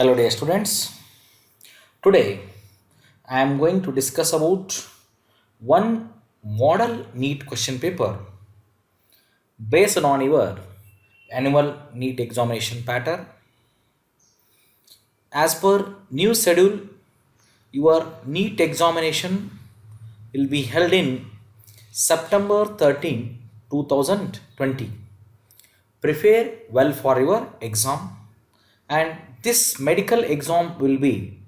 Hello dear students. Today I am going to discuss about one model NEET question paper based on your annual NEET examination pattern. As per new schedule, your NEET examination will be held in September 13, 2020. Prepare well for your exam, and this medical exam will be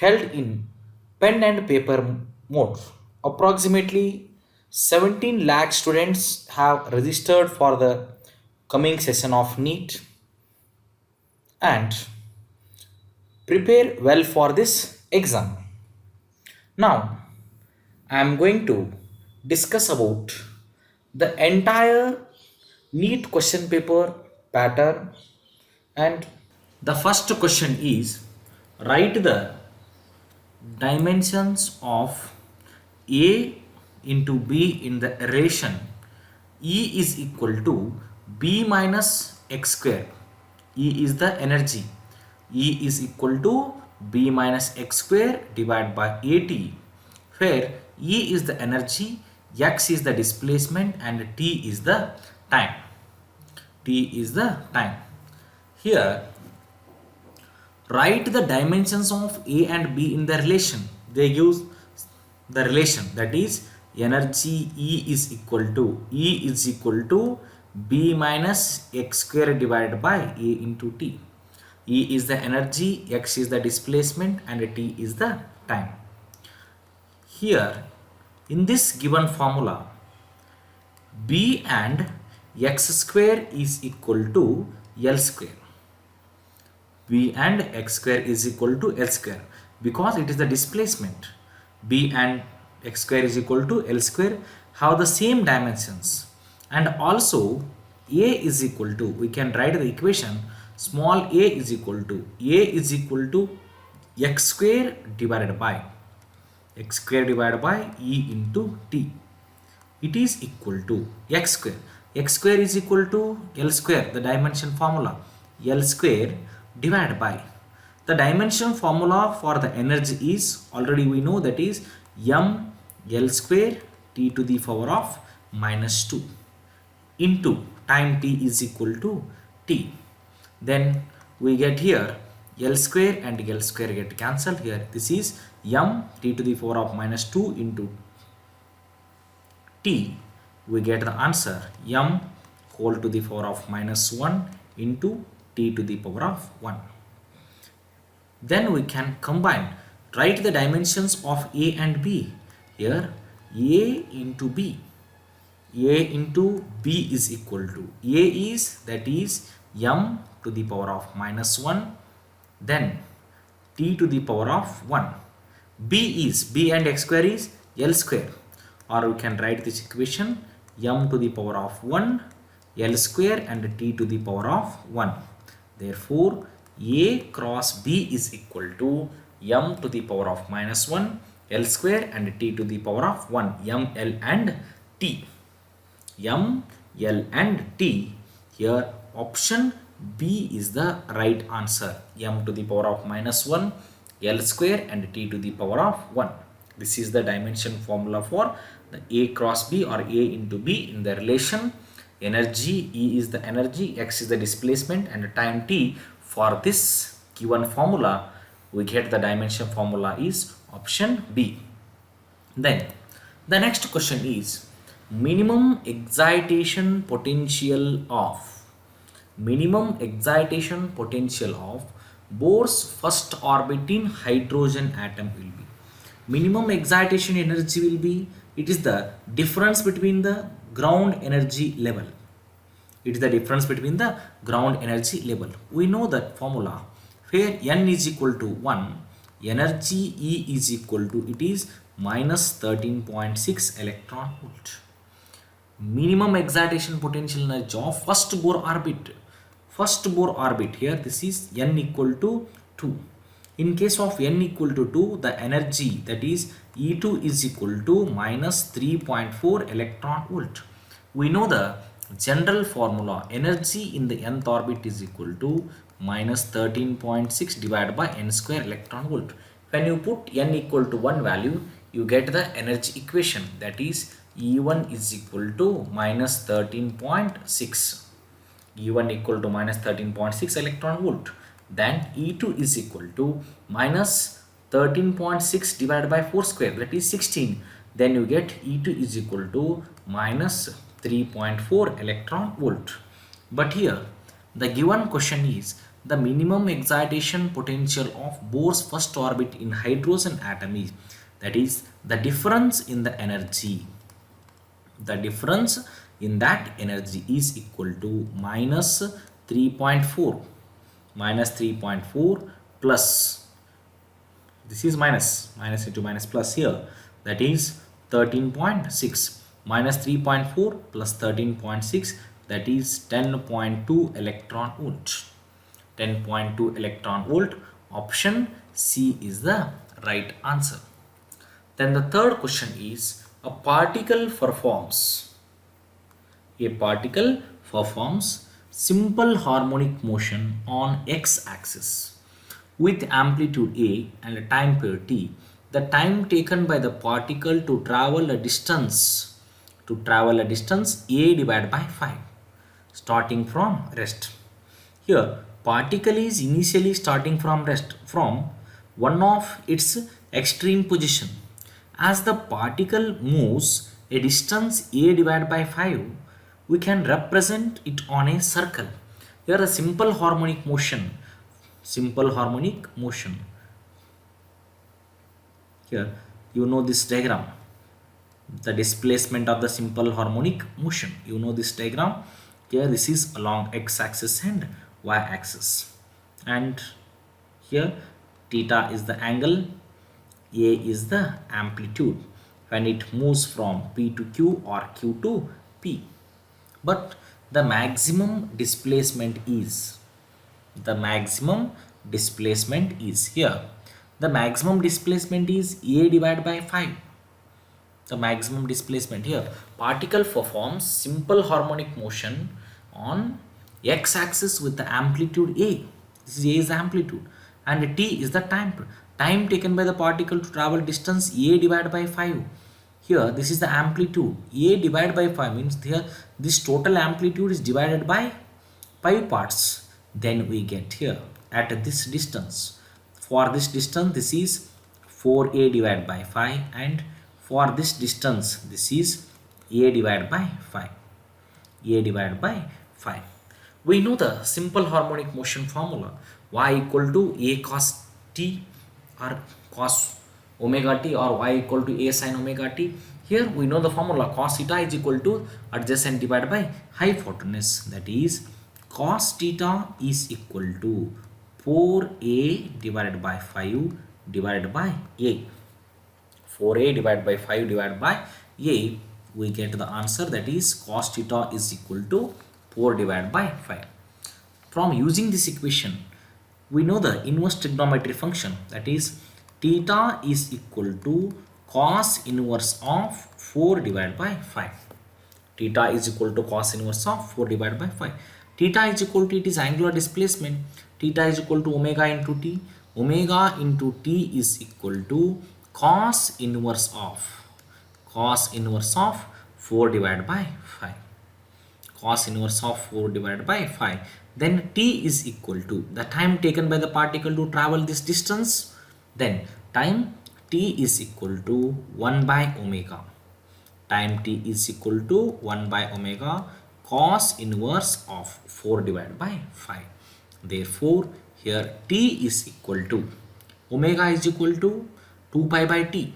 held in pen and paper mode. Approximately 17 lakh students have registered for the coming session of NEET and prepare well for this exam. Now, I am going to discuss about the entire NEET question paper pattern, and the first question is write the dimensions of A into B in the relation E is equal to B minus x square. E is the energy. E is equal to B minus x square divided by AT, where E is the energy, x is the displacement, and T is the time. T is the time. Here, write the dimensions of A and B in the relation. They use the relation, that is energy E is equal to B minus x square divided by A into T. E is the energy, x is the displacement, and T is the time. Here in this given formula, B and x square is equal to L square. B and x square is equal to L square because it is the displacement. B and x square is equal to L square have the same dimensions, and also A is equal to, we can write the equation small a is equal to x square divided by E into T. It is equal to x square. X square is equal to L square, the dimension formula, L square divided by the dimension formula for the energy is already we know, that is m L square T to the power of minus 2 into time T is equal to T. Then we get here L square and L square get cancelled here. This is m T to the power of minus 2 into T. We get the answer m whole to the power of minus 1 into T to the power of 1. Then we can combine, write the dimensions of A and B. Here A into B is equal to, A is, that is m to the power of minus 1, then T to the power of 1. B and x square is L square, or we can write this equation m to the power of 1 L square and T to the power of 1. Therefore, A cross B is equal to m to the power of minus 1 L square and T to the power of 1, m, L and T. M, L and T. Here option B is the right answer, m to the power of minus 1 L square and T to the power of 1. This is the dimension formula for the A cross B or A into B in the relation energy. E is the energy, x is the displacement, and time T. For this given formula, we get the dimension formula is option B. Then the next question is minimum excitation potential of Bohr's first orbit in hydrogen atom will be. Minimum excitation energy will be, it is the difference between the ground energy level. It is the difference between the ground energy level. We know that formula where n is equal to 1, energy E is equal to, it is minus 13.6 electron volt. Minimum excitation potential energy of first Bohr orbit, here this is n equal to 2. In case of n equal to 2, the energy, that is E2 is equal to minus 3.4 electron volt. We know the general formula, energy in the nth orbit is equal to minus 13.6 divided by n square electron volt. When you put n equal to 1 value, you get the energy equation, that is E1 is equal to minus 13.6. E1 equal to minus 13.6 electron volt. Then E2 is equal to minus 13.6 divided by 4 square, that is 16. Then you get E2 is equal to minus 3.4 electron volt. But here the given question is the minimum excitation potential of Bohr's first orbit in hydrogen atom is, that is the difference in the energy. The difference in that energy is equal to minus 3.4 plus, this is minus into minus plus here, that is 13.6 minus 3.4 plus 13.6, that is 10.2 electron volt. 10.2 electron volt. Option C is the right answer. Then the third question is a particle performs simple harmonic motion on x-axis with amplitude a and a time period t. The time taken by the particle to travel a distance a divided by 5 starting from rest. Here particle is initially starting from rest from one of its extreme position. As the particle moves a distance a divided by 5, we can represent it on a circle. Here a simple harmonic motion. Here you know this diagram, the displacement of the simple harmonic motion. You know this diagram. Here this is along x-axis and y-axis, and here theta is the angle, a is the amplitude when it moves from P to Q or Q to P. But the maximum displacement is here. The maximum displacement is a divided by 5. The maximum displacement here. Particle performs simple harmonic motion on x-axis with the amplitude a. This is a is amplitude, and t is the time taken by the particle to travel distance a divided by 5. Here this is the amplitude. A divided by 5 means here this total amplitude is divided by 5 parts. Then we get here at this distance. For this distance this is 4a divided by 5, and for this distance this is a divided by 5. A divided by 5. We know the simple harmonic motion formula. Y equal to a cos t or cos omega t, or y equal to a sin omega t. Here we know the formula. Cos theta is equal to adjacent divided by hypotenuse, that is cos theta is equal to 4a divided by 5 divided by a. 4a divided by 5 divided by a, we get the answer, that is cos theta is equal to 4 divided by 5. From using this equation, we know the inverse trigonometry function, that is theta is equal to cos inverse of 4 divided by 5. Theta is equal to cos inverse of 4 divided by 5. Theta is equal to, it is angular displacement. Theta is equal to omega into t. Omega into t is equal to cos inverse of 4 divided by 5. Cos inverse of 4 divided by 5. Then t is equal to the time taken by the particle to travel this distance. Then time t is equal to 1 by omega. Time t is equal to 1 by omega cos inverse of 4 divided by 5. Therefore, here t is equal to, omega is equal to 2 pi by t.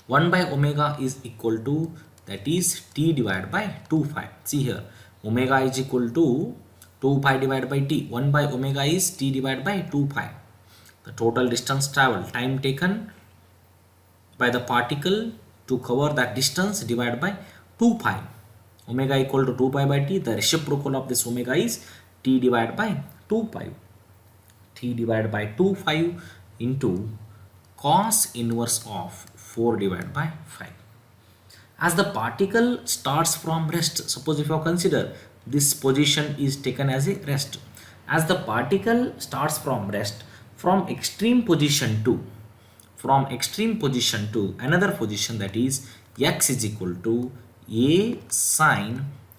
1 by omega is equal to, that is t divided by 2 pi. See here, omega is equal to 2 pi divided by t. 1 by omega is t divided by 2 pi. The total distance traveled, time taken by the particle to cover that distance divided by 2 pi. Omega equal to 2 pi by t. The reciprocal of this omega is t divided by 2 pi. T divided by 2 pi into cos inverse of 4 divided by 5. As the particle starts from rest, suppose if you consider this position is taken as a rest. as the particle starts from rest from extreme position to another position, that is x is equal to a sine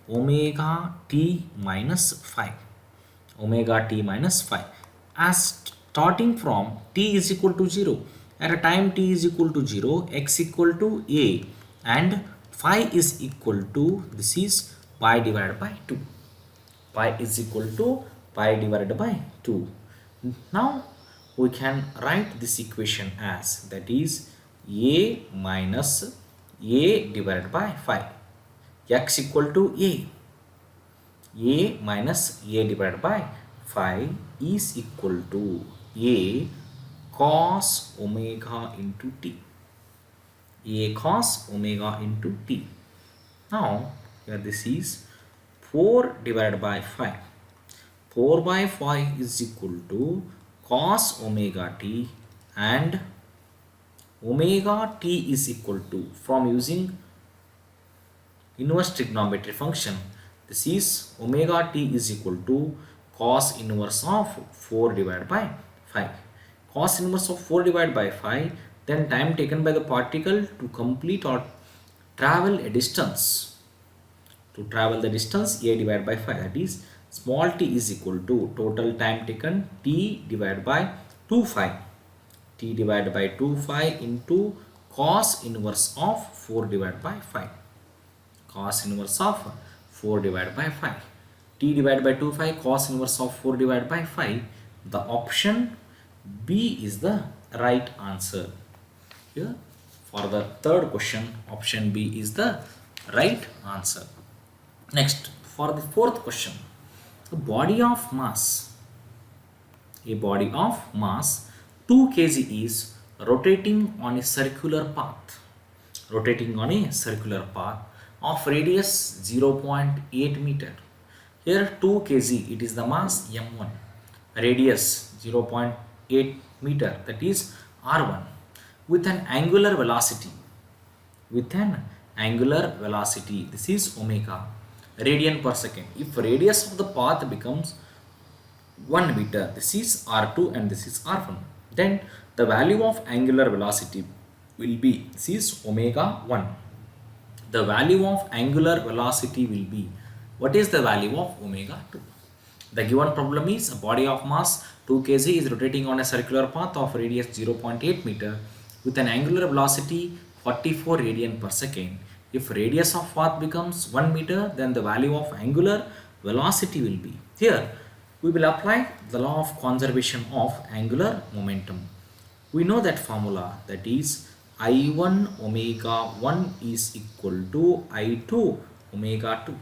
omega t minus phi, omega t minus phi, as starting from t is equal to 0, at a time t is equal to 0, x equal to a and phi is equal to, this is pi divided by 2, pi is equal to pi divided by 2. Now we can write this equation as, that is a minus a divided by phi, x equal to a minus a divided by phi is equal to a cos omega into t, a cos omega into t. Now here this is 4 divided by 5, 4 by 5 is equal to cos omega t, and omega t is equal to, from using inverse trigonometry function, this is omega t is equal to cos inverse of 4 divided by 5, cos inverse of 4 divided by 5, then time taken by the particle to complete or travel a distance, to travel the distance a divided by 5, that is small t is equal to total time taken t divided by 2 phi, t divided by 2 phi into cos inverse of 4 divided by 5, cos inverse of 4 divided by 5, t divided by 2 phi cos inverse of 4 divided by 5. The option B is the right answer. Here for the third question, option B is the right answer. Next, for the fourth question, a body of mass 2 kg is rotating on a circular path, of radius 0.8 meter. Here 2 kg, it is the mass m1, radius 0.8 meter, that is r1, with an angular velocity, this is omega, radian per second. If radius of the path becomes 1 meter, this is r2 and this is r1, then the value of angular velocity will be, this is omega 1. The value of angular velocity will be, what is the value of omega 2? The given problem is a body of mass 2 kg is rotating on a circular path of radius 0.8 meter with an angular velocity 44 radian per second. If radius of path becomes 1 meter, then the value of angular velocity will be. Here we will apply the law of conservation of angular momentum. We know that formula, that is I1 omega 1 is equal to I2 omega 2.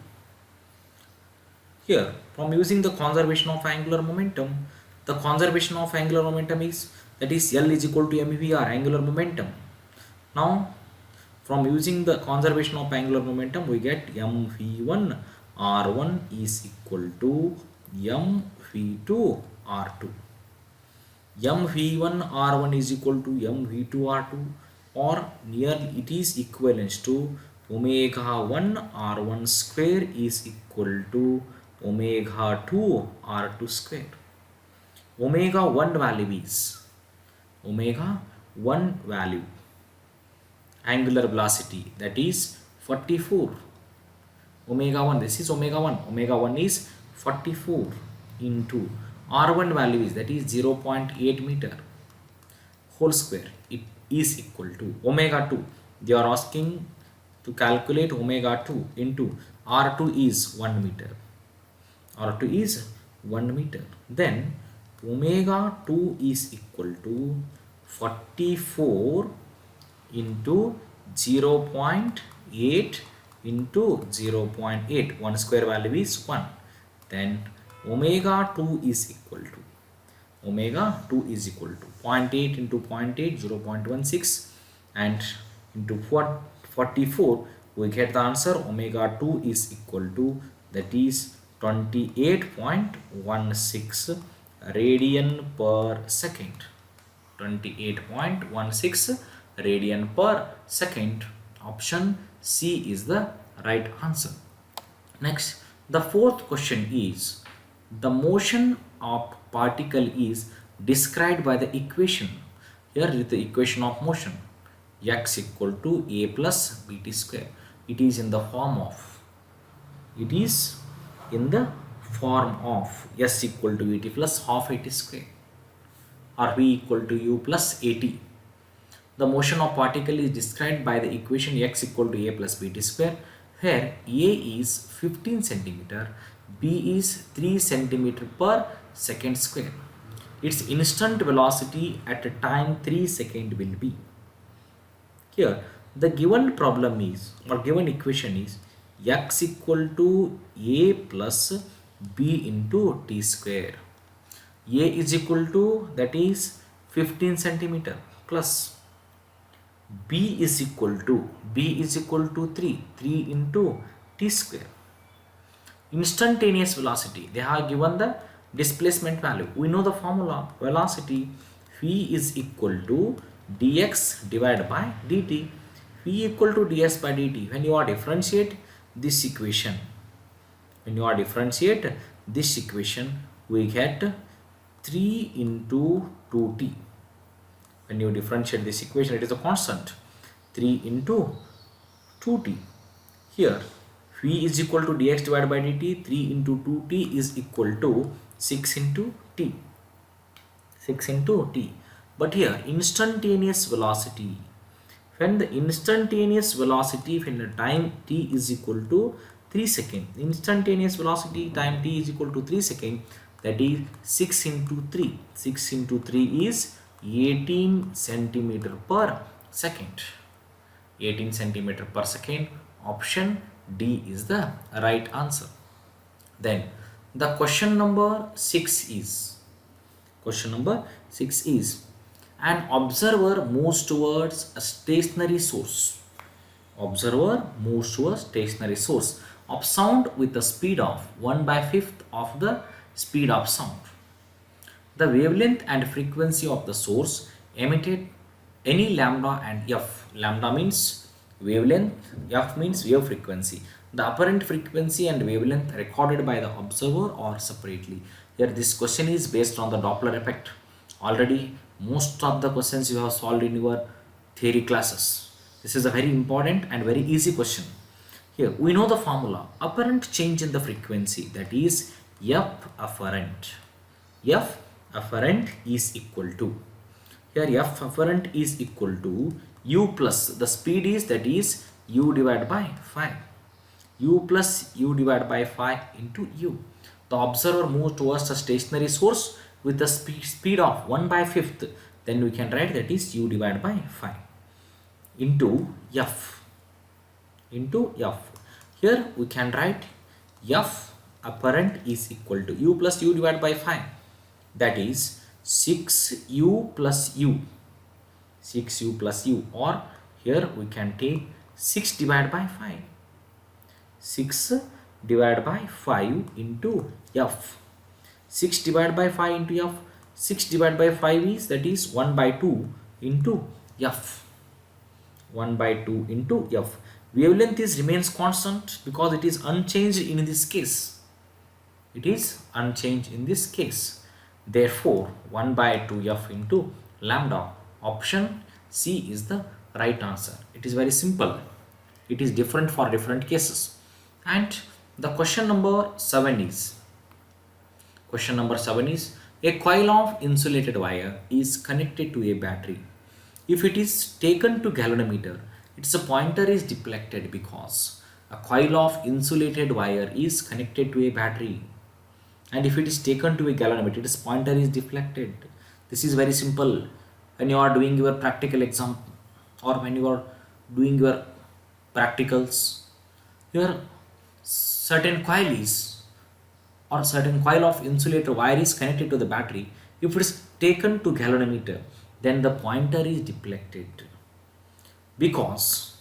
Here, from using the conservation of angular momentum, the conservation of angular momentum is, that is L is equal to mvr, angular momentum. Now from using the conservation of angular momentum, we get mv1 r1 is equal to mv2 r2. mv1 r1 is equal to mv2 r2, or nearly it is equivalent to omega 1 r1 square is equal to omega 2 r2 square. Omega 1 value is, angular velocity, that is 44. Omega 1, this is omega 1 is 44 into r1 value is, that is 0.8 meter whole square, it is equal to omega 2. They are asking to calculate omega 2 into r2 is 1 meter, then omega 2 is equal to 44 into 0.8 into 0.8, 1 square value is 1, then omega 2 is equal to 0.8 into 0.8, 0.16, and into 44 we get the answer omega 2 is equal to, that is 28.16 radian per second. 28.16 radian per second. Option C is the right answer. Next, the fourth question is, the motion of particle is described by the equation. Here is the equation of motion, x equal to a plus bt square. It is in the form of, s equal to vt plus half at square, or v equal to u plus at. The motion of particle is described by the equation x equal to a plus bt square, where a is 15 centimeter, b is 3 centimeter per second square. Its instant velocity at a time 3 second will be. Here the given problem is, or given equation is, x equal to a plus b into t square. A is equal to, that is 15 centimeter, plus b is equal to 3 into t square. Instantaneous velocity, they have given the displacement value. We know the formula, velocity v is equal to dx divided by dt. v equal to dx by dt. When you are differentiate this equation, we get 3 into 2t. When you differentiate this equation, it is a constant, 3 into 2t. Here v is equal to dx divided by dt, 3 into 2t is equal to 6 into t. But here instantaneous velocity, when the time t is equal to 3 seconds, instantaneous velocity time t is equal to 3 seconds, that is 6 into 3. 6 into 3 is 18 centimeter per second. 18 centimeter per second. Option D is the right answer. Then the question number 6 is, an observer moves towards a stationary source. Of sound with a speed of 1/5 of the speed of sound. The wavelength and frequency of the source emitted any lambda and f. Lambda means wavelength, f means wave frequency. The apparent frequency and wavelength recorded by the observer or separately. Here this question is based on the Doppler effect. Already most of the questions you have solved in your theory classes. This is a very important and very easy question. Here we know the formula, apparent change in the frequency, that is f afferent. F afferent is equal to, here f afferent is equal to u plus the speed is, that is u divided by 5. U plus u divided by 5 into u. The observer moves towards a stationary source with the speed of 1/5. Then we can write that is u divided by 5 into f. Here we can write f apparent is equal to u plus u divided by 5. That is 6u plus u. Or here we can take 6 divided by 5. 6 divided by 5 into f. 6 divided by 5 into f. 6 divided by 5 is, that is 1/2 into f. 1/2 into f. Wavelength remains constant because it is unchanged in this case. Therefore 1/2 f into lambda. Option C is the right answer. It is very simple. It is different for different cases. And the question number 7 is, a coil of insulated wire is connected to a battery. If it is taken to galvanometer, its pointer is deflected because a coil of insulated wire is connected to a battery. And if it is taken to a galvanometer, its pointer is deflected. This is very simple. When you are doing your practical exam, or when you are doing your practicals, your certain coil of insulator wire is connected to the battery. If it is taken to galvanometer, then the pointer is deflected because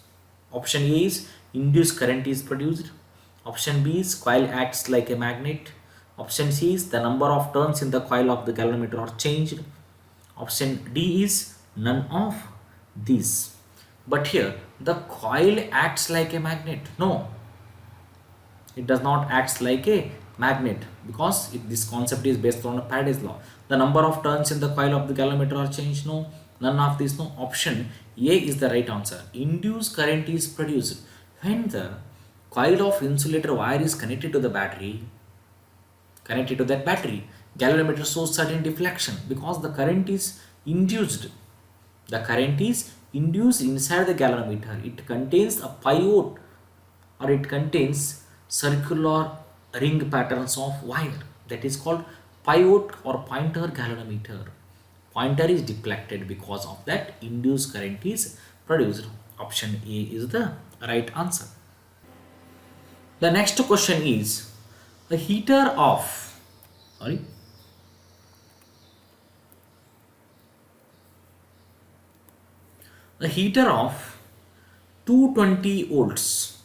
option A is induced current is produced, option B is coil acts like a magnet, option C is the number of turns in the coil of the galvanometer are changed, option D is none of these. But here the coil acts like a magnet. No, it does not act like a magnet, because this concept is based on a Faraday's law. The number of turns in the coil of the galvanometer are changed. No, none of this. No, option A is the right answer. Induced current is produced when the coil of insulator wire is connected to the battery. Connected to that battery, galvanometer shows certain deflection because the current is induced. The current is induced inside the galvanometer. It contains a pivot, or it contains circular ring patterns of wire, that is called pivot or pointer galvanometer. Pointer is deflected, because of that induced current is produced. Option A is the right answer. The next question is a heater of sorry a heater of 220 volts.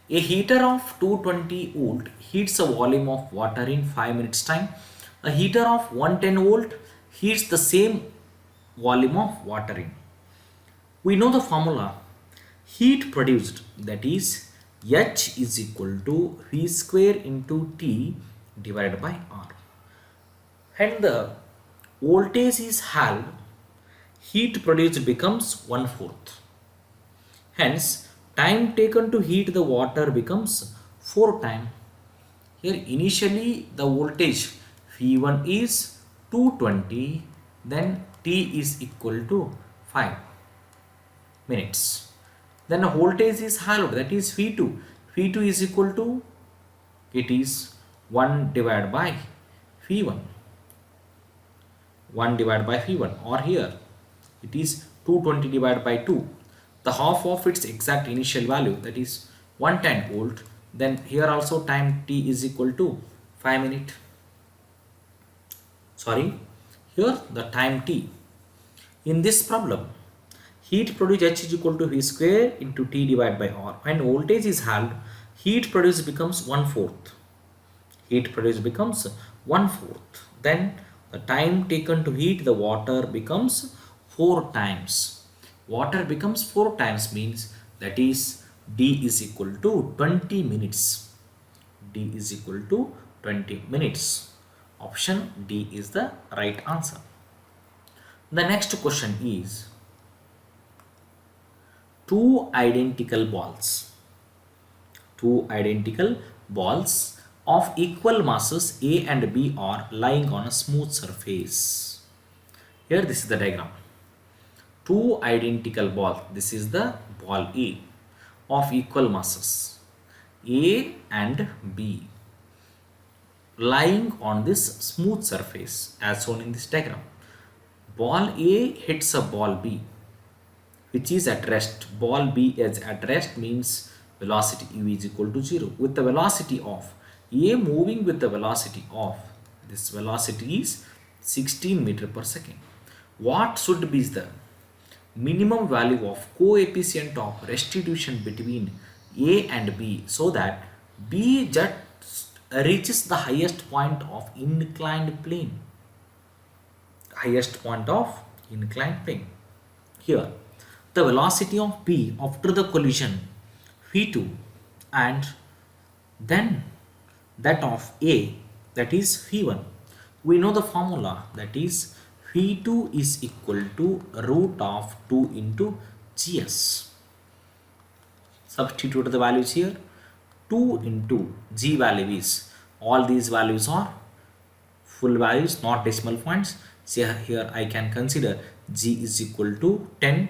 A heater of 220 volt heats a volume of water in 5 minutes time. A heater of 110 volt heats the same volume of water in. We know the formula. Heat produced, that is H is equal to V square into T divided by R. And the voltage is halved, heat produced becomes 1/4. Hence, time taken to heat the water becomes 4 times. Here initially the voltage V1 is 220, then T is equal to 5 minutes. Then the voltage is halved, that is V2. V2 is equal to, it is 1 divided by V1. 1 divided by V1, or here it is 220 divided by 2. The half of its exact initial value, that is 110 volt. Then here also time T is equal to 5 minutes. Here the time T. In this problem, heat produced H is equal to V square into T divided by R. When voltage is halved, heat produced becomes 1/4. Heat produced becomes 1/4. Then the time taken to heat the water becomes 4 times. Water becomes 4 times means, that is D is equal to 20 minutes. D is equal to 20 minutes. Option D is the right answer. The next question is two identical balls. Two identical balls of equal masses A and B are lying on a smooth surface. Here this is the diagram. Two identical balls, this is the ball A, of equal masses A and B, lying on this smooth surface as shown in this diagram. Ball A hits a ball B, which is at rest. Ball B is at rest means velocity U is equal to 0. With the velocity of A moving with the velocity of, this velocity is 16 meter per second. What should be the minimum value of coefficient of restitution between A and B, so that B just reaches the highest point of inclined plane? Highest point of inclined plane. Here the velocity of B after the collision V2, and then that of A, that is V1. We know the formula, that is V2 is equal to root of 2 into Gs. Substitute the values here. 2 into G value is, all these values are full values, not decimal points. See here I can consider G is equal to 10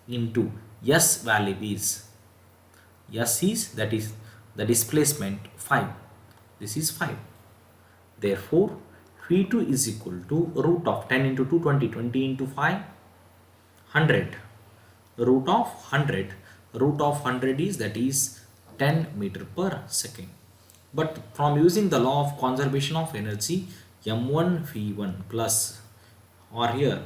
into S value is, S is, that is the displacement 5. This is 5. Therefore V2 is equal to root of 10 into 220, 20 into 5, 100. Root of 100. Root of 100 is, that is 10 meter per second. But from using the law of conservation of energy, M1 V1 plus, or here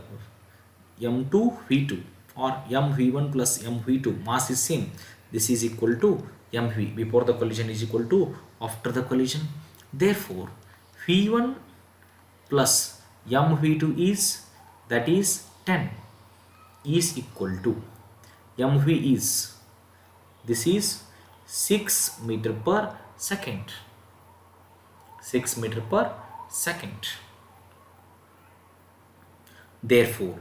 M2 V2, or MV1 plus MV2, mass is same. This is equal to MV, before the collision is equal to after the collision. Therefore V1 plus MV2 is, that is 10, is equal to mv is, this is 6 meter per second. 6 meter per second. Therefore,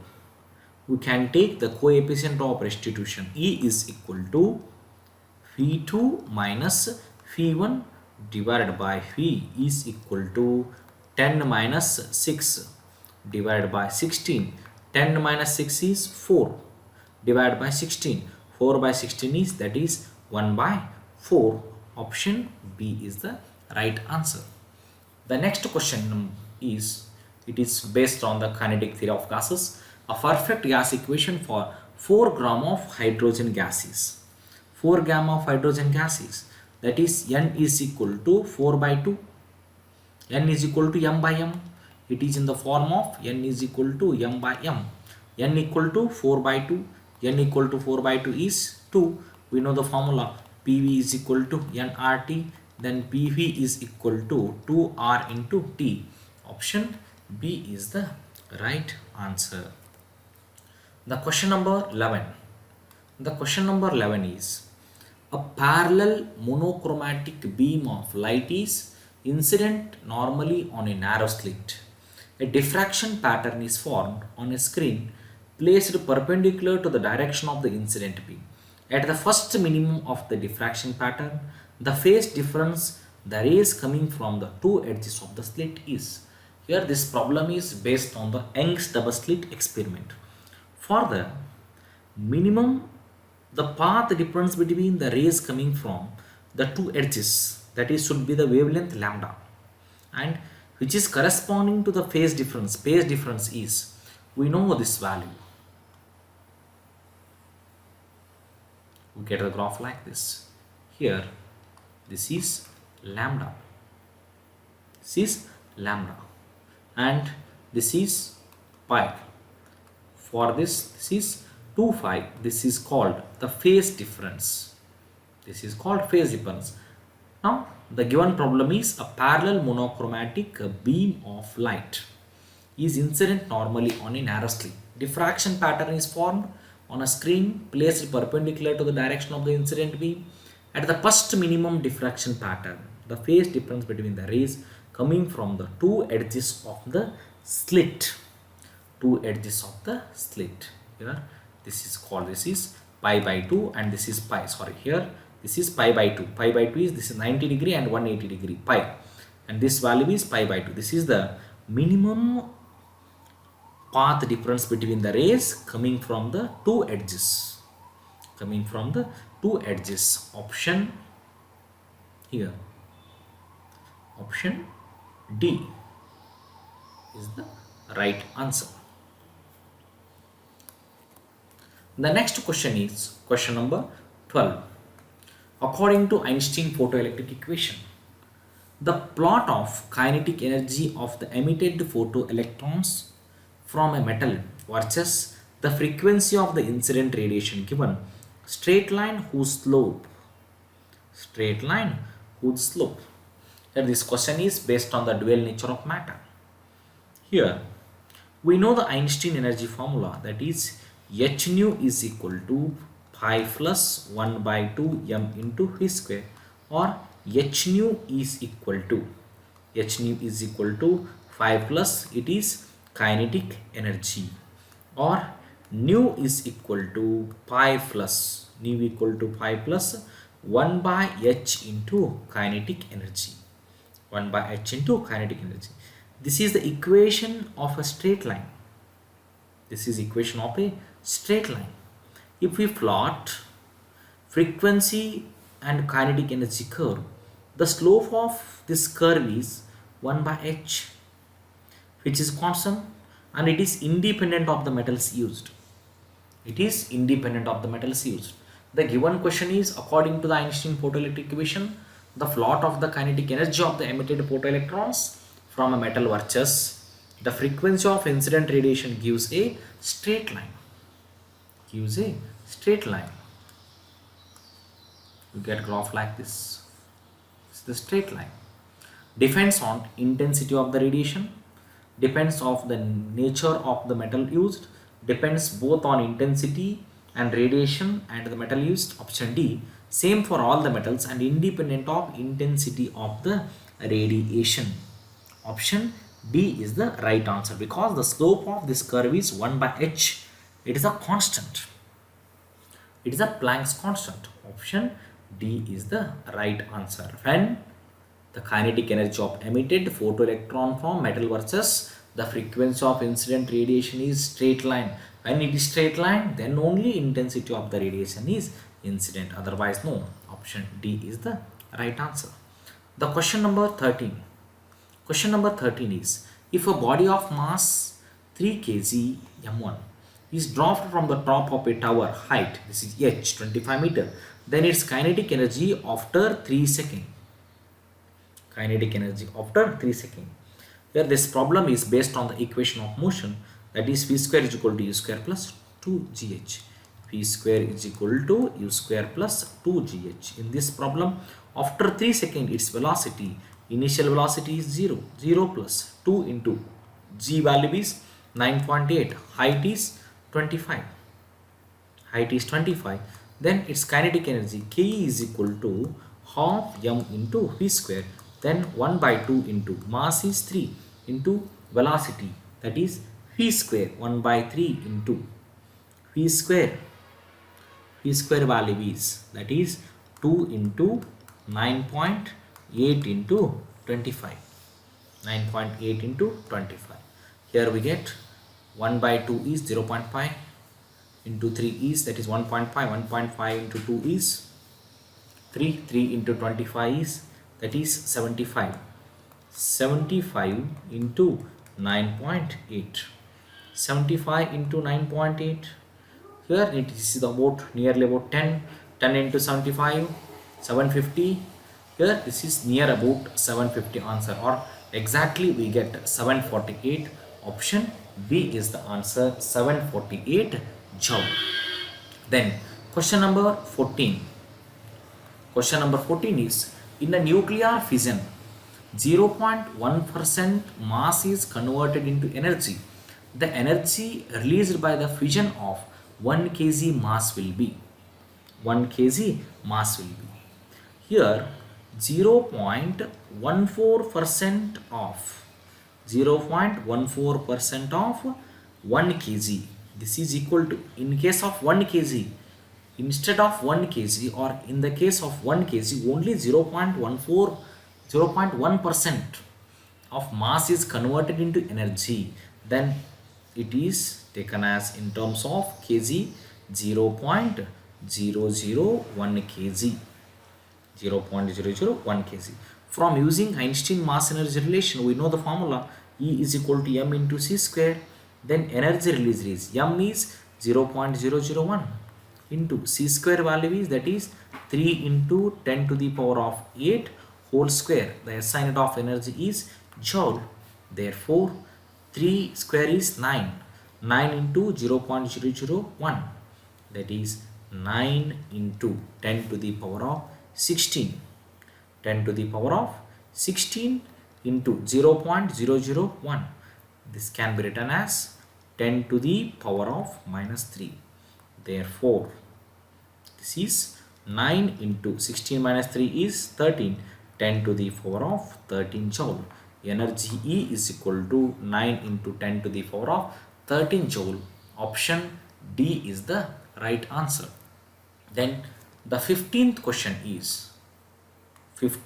we can take the coefficient of restitution. E is equal to Phi2 minus Phi1 divided by Phi is equal to 10 minus 6 divided by 16. 10 minus 6 is 4 divided by 16. 4 by 16 is, that is 1 by 4. Option B is the right answer. The next question is, it is based on the kinetic theory of gases. A perfect gas equation for 4 gram of hydrogen gases. 4 gram of hydrogen gases, that is N is equal to 4 by 2. N is equal to M by M. It is in the form of N is equal to M by M. N equal to 4 by 2. N equal to 4 by 2 is 2. We know the formula. PV is equal to nRT. Then PV is equal to 2R into T. Option B is the right answer. The question number 11. The question number 11 is, a parallel monochromatic beam of light is incident normally on a narrow slit. A diffraction pattern is formed on a screen placed perpendicular to the direction of the incident beam. At the first minimum of the diffraction pattern, the phase difference the rays coming from the two edges of the slit is. Here this problem is based on the Young's double slit experiment. For the minimum, the path difference between the rays coming from the two edges, that is should be the wavelength lambda, and which is corresponding to the phase difference. Phase difference is, we know this value. We get the graph like this. Here this is lambda. This is lambda and this is pi. For this is 2 phi. This is called the phase difference. This is called phase difference. Now the given problem is, a parallel monochromatic beam of light is incident normally on a narrow slit. Diffraction pattern is formed on a screen placed perpendicular to the direction of the incident beam. At the first minimum diffraction pattern, the phase difference between the rays coming from the two edges of the slit. Two edges of the slit. Here this is called, this is pi by 2 and this is pi. Sorry, here this is pi by 2. Pi by 2 is, this is 90 degree and 180 degree pi, and this value is pi by 2. This is the minimum path difference between the rays coming from the two edges. Coming from the two edges. Option here. Option D is the right answer. The next question is question number 12. According to Einstein photoelectric equation, the plot of kinetic energy of the emitted photoelectrons from a metal versus the frequency of the incident radiation given straight line whose slope. Here this question is based on the dual nature of matter. Here we know the Einstein energy formula, that is h nu is equal to pi plus 1 by 2 m into v square, or h nu is equal to 5 plus, it is kinetic energy, or nu is equal to pi plus 1 by h into kinetic energy. 1 by h into kinetic energy. This is the equation of a straight line. This is equation of a straight line. If we plot frequency and kinetic energy curve, the slope of this curve is 1 by h, which is constant, and it is independent of the metals used. It is independent of the metals used. The given question is, according to the Einstein photoelectric equation, the plot of the kinetic energy of the emitted photoelectrons from a metal versus the frequency of incident radiation gives a straight line. You get graph like this. It's the straight line. Depends on intensity of the radiation, depends of the nature of the metal used, depends both on intensity and radiation and the metal used. Option D, same for all the metals and independent of intensity of the radiation. Option D is the right answer because the slope of this curve is 1 by h. It is a constant. It is a Planck's constant. Option D is the right answer. When the kinetic energy of emitted photoelectron from metal versus the frequency of incident radiation is straight line. When it is straight line, then only intensity of the radiation is incident. Otherwise, no. Option D is the right answer. The question number 13. Question number 13 is, if a body of mass 3 kg m1 is dropped from the top of a tower height, this is h 25 meter, then its kinetic energy after 3 seconds. Kinetic energy after 3 seconds. Here this problem is based on the equation of motion, that is v square is equal to u square plus 2gh. V square is equal to u square plus 2gh. In this problem, after 3 seconds its velocity, initial velocity is 0. 0 plus 2 into g value is 9.8. Height is 25. Height is 25. Then its kinetic energy k is equal to half m into v square. Then 1 by 2 into mass is 3 into velocity, that is v square 1 by 3 into v square. V square value is, that is 2 into 9.8 into 25. 9.8 into 25. Here we get 1 by 2 is 0.5 into 3 is, that is 1.5. 1.5 into 2 is 3. 3 into 25 is, that is 75. 75 into 9.8. 75 into 9.8. Here it is about nearly about 10. 10 into 75, 750. Here this is near about 750 answer, or exactly we get 748. Option B is the answer, 748 joule. Then question number 14. Question number 14 is, in a nuclear fission, 0.1% mass is converted into energy. The energy released by the fission of 1 kg mass will be. 1 kg mass will be. Here 0.14% of 0.14% of 1 kg. This is equal to, in case of 1 kg, instead of 1 kg, or in the case of 1 kg, only 0.1% of mass is converted into energy. Then it is taken as, in terms of kg, 0.001 kg. 0.001 kg. From using Einstein mass energy relation, we know the formula, E is equal to m into c square. Then energy release is, m is 0.001 into c square value is, that is 3 into 10 to the power of 8 whole square. The SI unit of energy is joule. Therefore 3 square is 9. 9 into 0.001, that is 9 into 10 to the power of 16. 10 to the power of 16 into 0.001. This can be written as 10 to the power of minus 3. Therefore this is 9 into 16 minus 3 is 13. 10 to the power of 13 joule. Energy E is equal to 9 into 10 to the power of 13 joule. Option D is the right answer. Then the 15th question is, if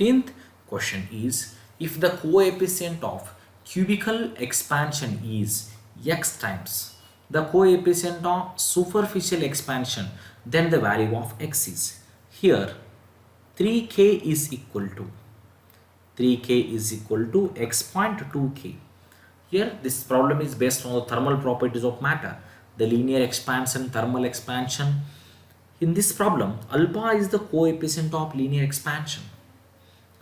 the coefficient of cubical expansion is x times the coefficient of superficial expansion, then the value of x is. Here 3k is equal to x.2k. Here this problem is based on the thermal properties of matter, the linear expansion, thermal expansion. In this problem, alpha is the coefficient of linear expansion.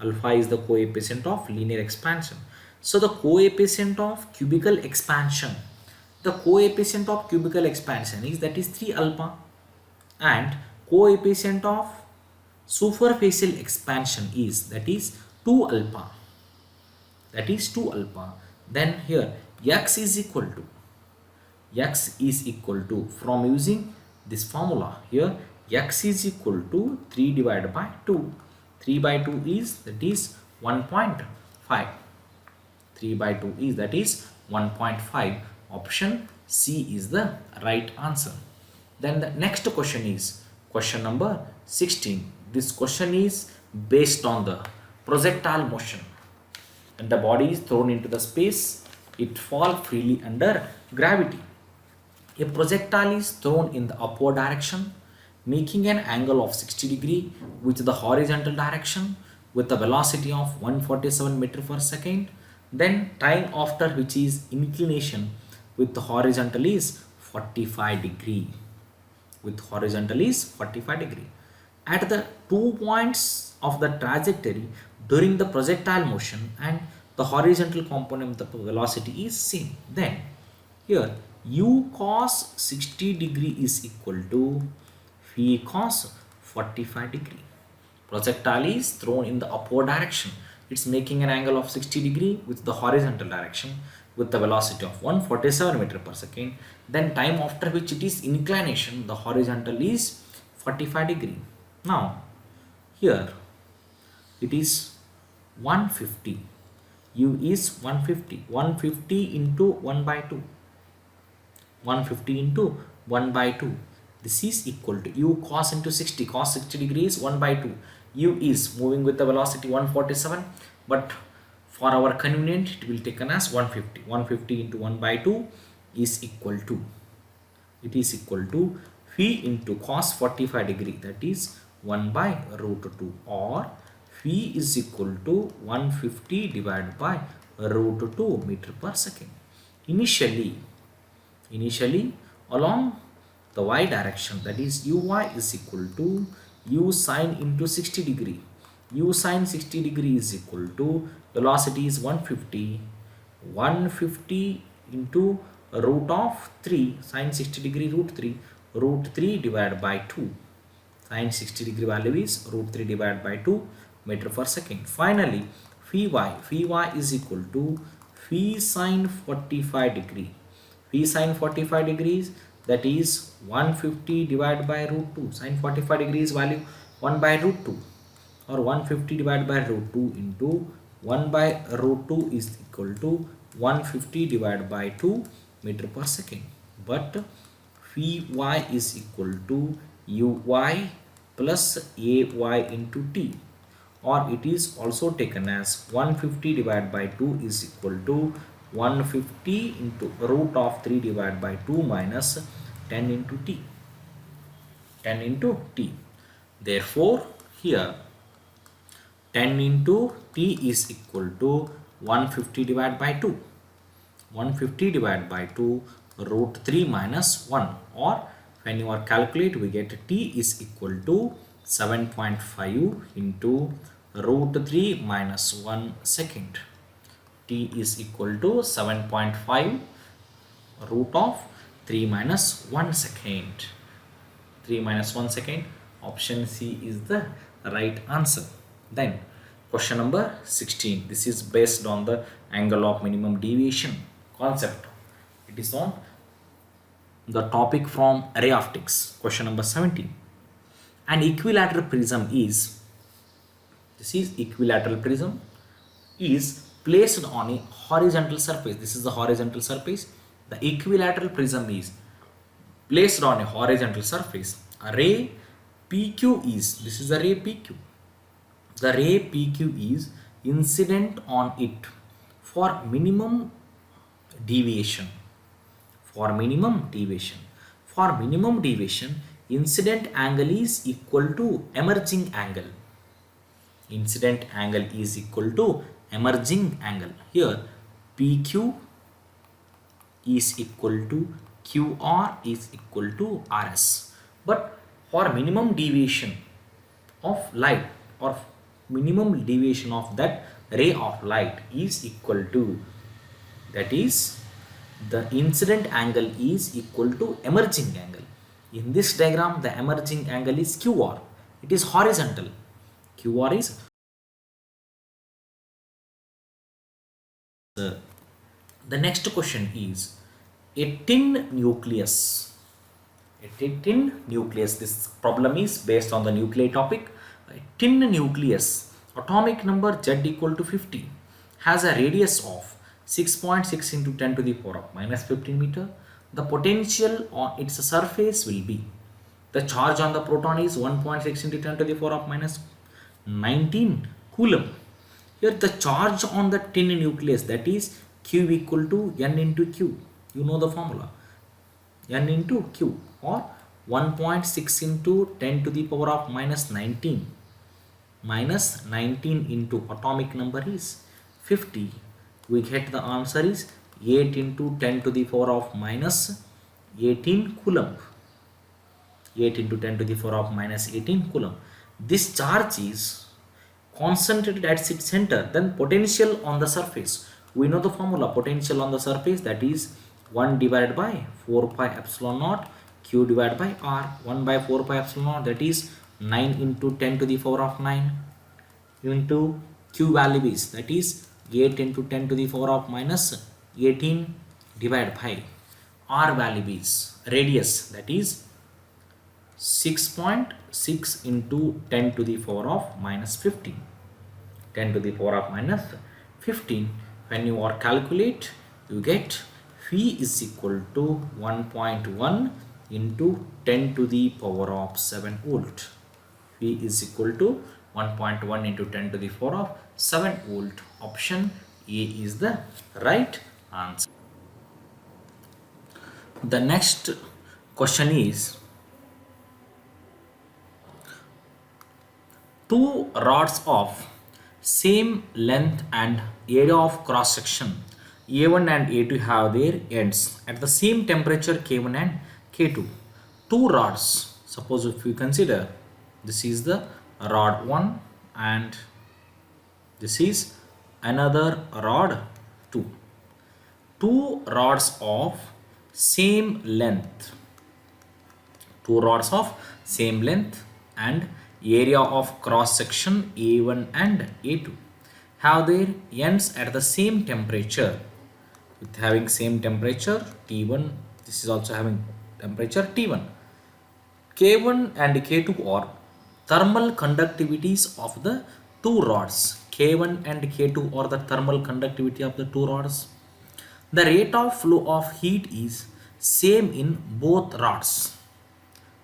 Alpha is the coefficient of linear expansion. So the coefficient of cubical expansion, is, that is 3 alpha, and coefficient of superficial expansion is, that is 2 alpha. Then here x is equal to, from using this formula. Here x is equal to 3 divided by 2. 3 by 2 is, that is 1.5. 3 by 2 is, that is 1.5. Option C is the right answer. Then the next question is question number 16. This question is based on the projectile motion. When the body is thrown into the space, it falls freely under gravity. A projectile is thrown in the upward direction, making an angle of 60 degree with the horizontal direction with a velocity of 147 meter per second. Then time after which is inclination with the horizontal is 45 degree. With horizontal is 45 degree. At the 2 points of the trajectory during the projectile motion and the horizontal component of the velocity is same. Then here u cos 60 degree is equal to phi cos 45 degree. Projectile is thrown in the upward direction. It's making an angle of 60 degree with the horizontal direction with the velocity of 147 meter per second. Then time after which it is inclination, the horizontal is 45 degree. Now here it is 150. U is 150. 150 into 1 by 2. 150 into 1 by 2. This is equal to u cos into 60. Cos 60 degrees 1 by 2. U is moving with the velocity 147, but for our convenient it will taken as 150. 150 into 1 by 2 is equal to, it is equal to phi into cos 45 degree, that is 1 by root 2, or phi is equal to 150 divided by root 2 meter per second. Initially along the y direction, that is uy is equal to u sine into 60 degree. U sine 60 degree is equal to velocity is 150. 150 into root of 3, sine 60 degree root 3 divided by 2. Sine 60 degree value is root 3 divided by 2 meter per second. Finally phi y is equal to phi sine 45 degree. Phi sine 45 degrees, that is 150 divided by root 2. Sine 45 degrees value 1 by root 2, or 150 divided by root 2 into 1 by root 2 is equal to 150 divided by 2 meter per second. But phi y is equal to uy plus ay into t, or it is also taken as 150 divided by 2 is equal to 150 into root of 3 divided by 2 minus 10 into t. 10 into t. Therefore here 10 into t is equal to 150 divided by 2. 150 divided by 2 root 3 minus 1, or when you are calculate we get t is equal to 7.5 into root 3 minus 1 second. T is equal to 7.5 root of 3 minus 1 second. 3 minus 1 second. Option C is the right answer. Then question number 16. This is based on the angle of minimum deviation concept. It is on the topic from ray optics. Question number 17. An equilateral prism is, this is equilateral prism, is placed on a horizontal surface. This is the horizontal surface. The equilateral prism is placed on a horizontal surface. A ray PQ is, this is the ray PQ. The ray PQ is incident on it for minimum deviation. For minimum deviation. For minimum deviation, incident angle is equal to emerging angle. Incident angle is equal to emerging angle. Here PQ is equal to QR is equal to RS. But for minimum deviation of light, or minimum deviation of that ray of light is equal to, that is the incident angle is equal to emerging angle. In this diagram the emerging angle is QR. It is horizontal. QR is the next question is, a tin nucleus A tin nucleus, this problem is based on the nuclear topic. A tin nucleus, atomic number Z equal to 50, has a radius of 6.6 into 10 to the power of minus 15 meter. The potential on its surface will be, the charge on the proton is 1.6 into 10 to the power of minus 19 coulomb. Here the charge on the tin nucleus, that is Q equal to N into Q. You know the formula. N into Q, or 1.6 into 10 to the power of minus 19 minus 19 into atomic number is 50. We get the answer is 8 into 10 to the power of minus 18 coulomb. 8 into 10 to the power of minus 18 coulomb. This charge is concentrated at its center. Then potential on the surface, we know the formula. Potential on the surface, that is 1 divided by 4 pi epsilon naught Q divided by R. 1 by 4 pi epsilon naught, that is 9 into 10 to the power of 9 into Q value is, that is 8 into 10 to the power of minus 18 divided by R value is radius, that is 6.6 into 10 to the power of minus 15. 10 to the power of minus 15. When you are calculate, you get phi is equal to 1.1 into 10 to the power of 7 volt. Phi is equal to 1.1 into 10 to the power of 7 volt. Option A is the right answer. The next question is, two rods of same length and area of cross section A1 and A2 have their ends at the same temperature K1 and K2. Two rods, suppose if you consider, this is the rod 1 and this is another rod 2. Two rods of same length, two rods of same length and area of cross section A1 and A2 have their ends at the same temperature, with having same temperature T1. This is also having temperature T1. K1 and K2 are thermal conductivities of the two rods. K1 and K2 are the thermal conductivity of the two rods. The rate of flow of heat is same in both rods.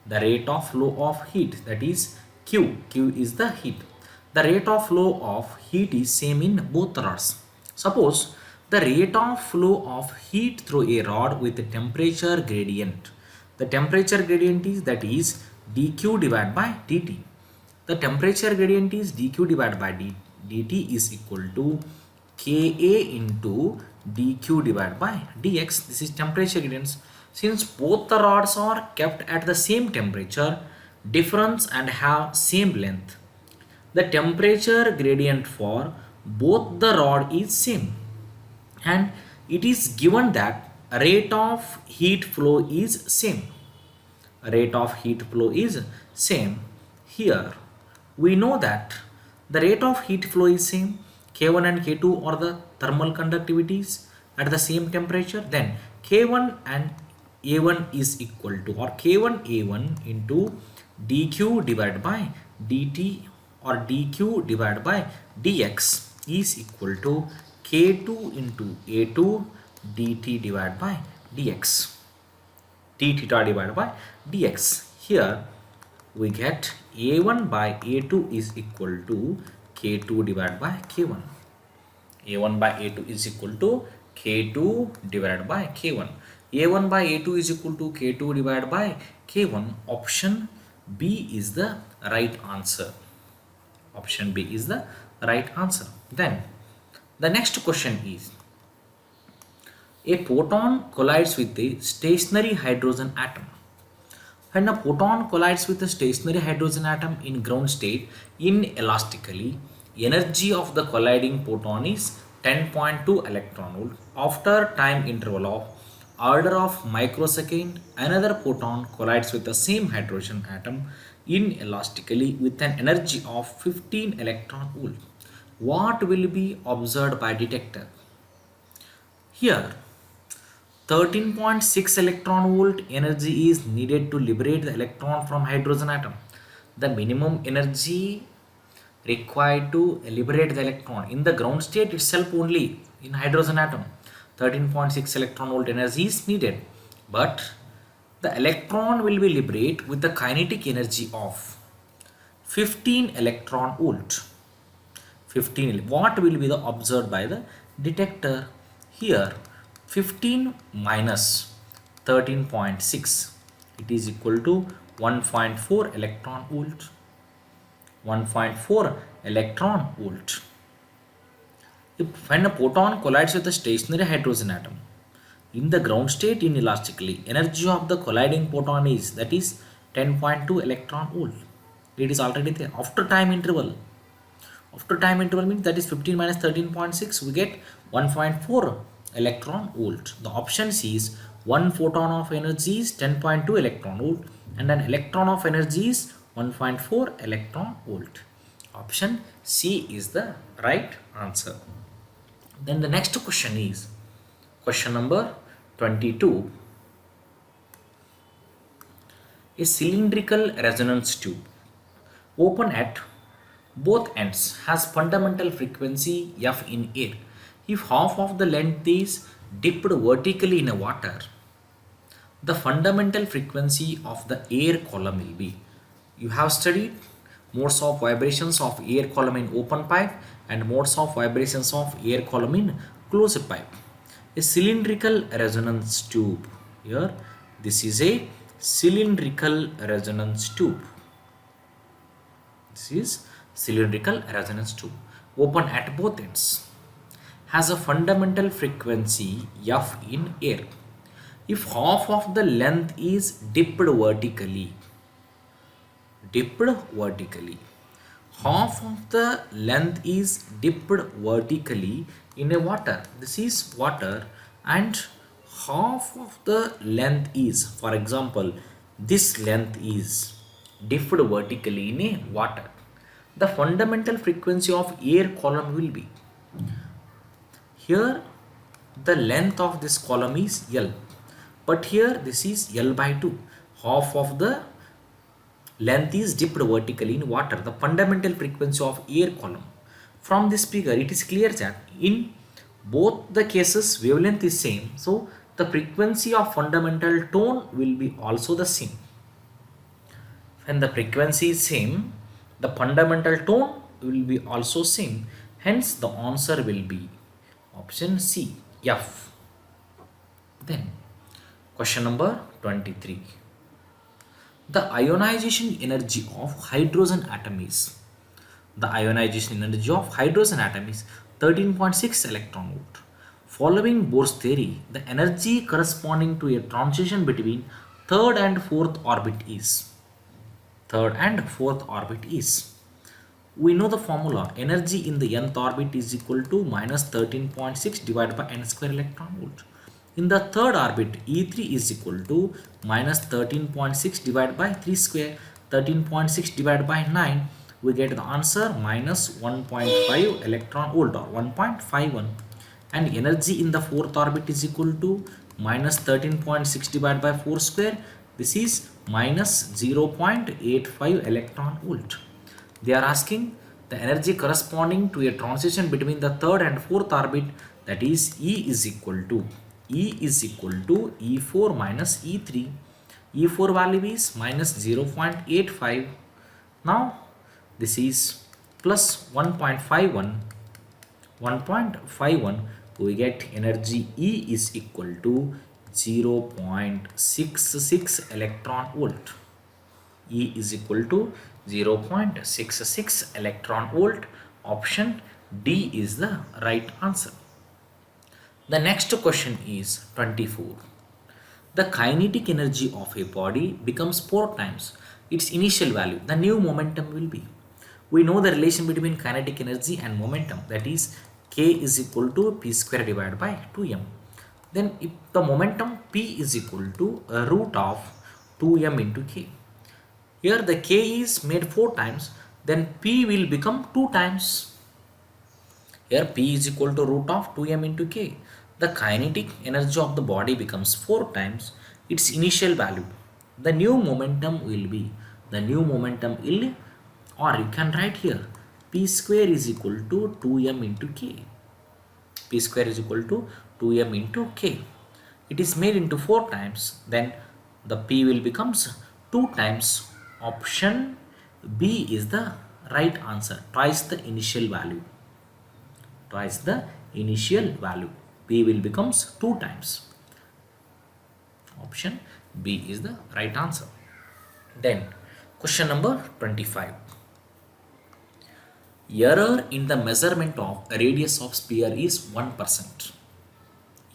The rate of flow of heat, that is Q is the heat. The rate of flow of heat is same in both rods. Suppose the rate of flow of heat through a rod with a temperature gradient. The temperature gradient is, that is dq divided by dt. The temperature gradient is dq divided by dt is equal to Ka into dq divided by dx. This is temperature gradients. Since both the rods are kept at the same temperature difference and have same length, the temperature gradient for both the rod is same, and it is given that rate of heat flow is same. Rate of heat flow is same. Here we know that the rate of heat flow is same. K1 and K2 are the thermal conductivities at the same temperature. Then K1 and A1 is equal to, or K1 A1 into dq divided by dt or dq divided by dx is equal to K2 into A2 dt divided by dx. d theta divided by dx. Here we get A1 by A2 is equal to K2 divided by K1. A1 by A2 is equal to K2 divided by K1. A1 by A2 is equal to K2 divided by K1. Option B is the right answer. Option B is the right answer. Then the next question is, a proton collides with a stationary hydrogen atom. When a proton collides with a stationary hydrogen atom in ground state inelastically, energy of the colliding proton is 10.2 electron volt. After time interval of order of microsecond, another proton collides with the same hydrogen atom inelastically with an energy of 15 electron volt. What will be observed by detector? Here 13.6 electron volt energy is needed to liberate the electron from hydrogen atom. The minimum energy required to liberate the electron in the ground state itself only in hydrogen atom, 13.6 electron volt energy is needed, but the electron will be liberated with the kinetic energy of 15 electron volt. 15, what will be the observed by the detector? Here 15 minus 13.6, it is equal to 1.4 electron volt. 1.4 electron volt. When a proton collides with a stationary hydrogen atom in the ground state inelastically, energy of the colliding proton is, that is 10.2 electron volt. It is already there. After time interval means, that is 15 minus 13.6, we get 1.4 electron volt. The option C is one photon of energy is 10.2 electron volt and an electron of energy is 1.4 electron volt. Option C is the right answer. Then the next question is question number 22. A cylindrical resonance tube open at both ends has fundamental frequency F in air. If half of the length is dipped vertically in a water, the fundamental frequency of the air column will be. You have studied modes of vibrations of air column in open pipe and modes of vibrations of air column in closed pipe. A cylindrical resonance tube. Here, this is a cylindrical resonance tube. This is cylindrical resonance tube open at both ends has a fundamental frequency F in air. If half of the length is dipped vertically, half of the length is dipped vertically in a water, this is water, and half of the length is, for example, this length is dipped vertically in a water, the fundamental frequency of air column will be, here the length of this column is L, but here this is L by 2, half of the length is dipped vertically in water, the fundamental frequency of air column. From this figure it is clear that in both the cases wavelength is same, so the frequency of fundamental tone will be also the same. When the frequency is same, the fundamental tone will be also same, hence the answer will be option C, F. Then question number 23. The ionization energy of hydrogen atom is, the ionization energy of hydrogen atom is 13.6 electron volt. Following Bohr's theory, the energy corresponding to a transition between third and fourth orbit is, we know the formula, energy in the nth orbit is equal to minus 13.6 divided by n square electron volt. In the third orbit, E3 is equal to minus 13.6 divided by 3 square, 13.6 divided by 9, we get the answer minus 1.5 electron volt or 1.51. And energy in the fourth orbit is equal to minus 13.6 divided by 4 square, this is minus 0.85 electron volt. They are asking the energy corresponding to a transition between the third and fourth orbit, that is E is equal to E4 minus E3. E4 value is minus 0.85. Now this is plus 1.51. We get energy E is equal to 0.66 electron volt. E is equal to 0.66 electron volt. Option D is the right answer. The next question is 24. The kinetic energy of a body becomes 4 times its initial value. The new momentum will be. We know the relation between kinetic energy and momentum, that is K is equal to P square divided by 2m. Then if the momentum P is equal to root of 2m into K. Here the K is made 4 times, then P will become 2 times. Here P is equal to root of 2m into K. the kinetic energy of the body becomes 4 times its initial value. The new momentum will be, the new momentum will, or you can write here, p square is equal to 2m into k. P square is equal to 2m into k. It is made into 4 times, then the p will becomes 2 times. Option B is the right answer, twice the initial value. Twice the initial value. P will becomes 2 times. Option B is the right answer. Then question number 25. Error in the measurement of radius of sphere is 1%.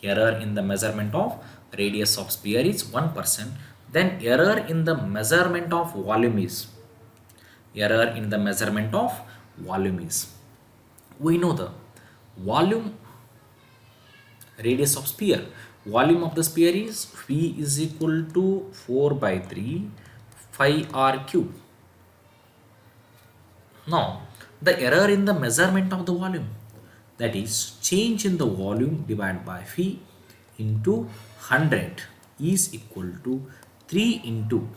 Error in the measurement of radius of sphere is 1%. Then error in the measurement of volume is, error in the measurement of volume is, we know the volume, radius of sphere, volume of the sphere is V is equal to 4 by 3 phi r cube. Now the error in the measurement of the volume, that is change in the volume divided by phi into 100 is equal to 3 into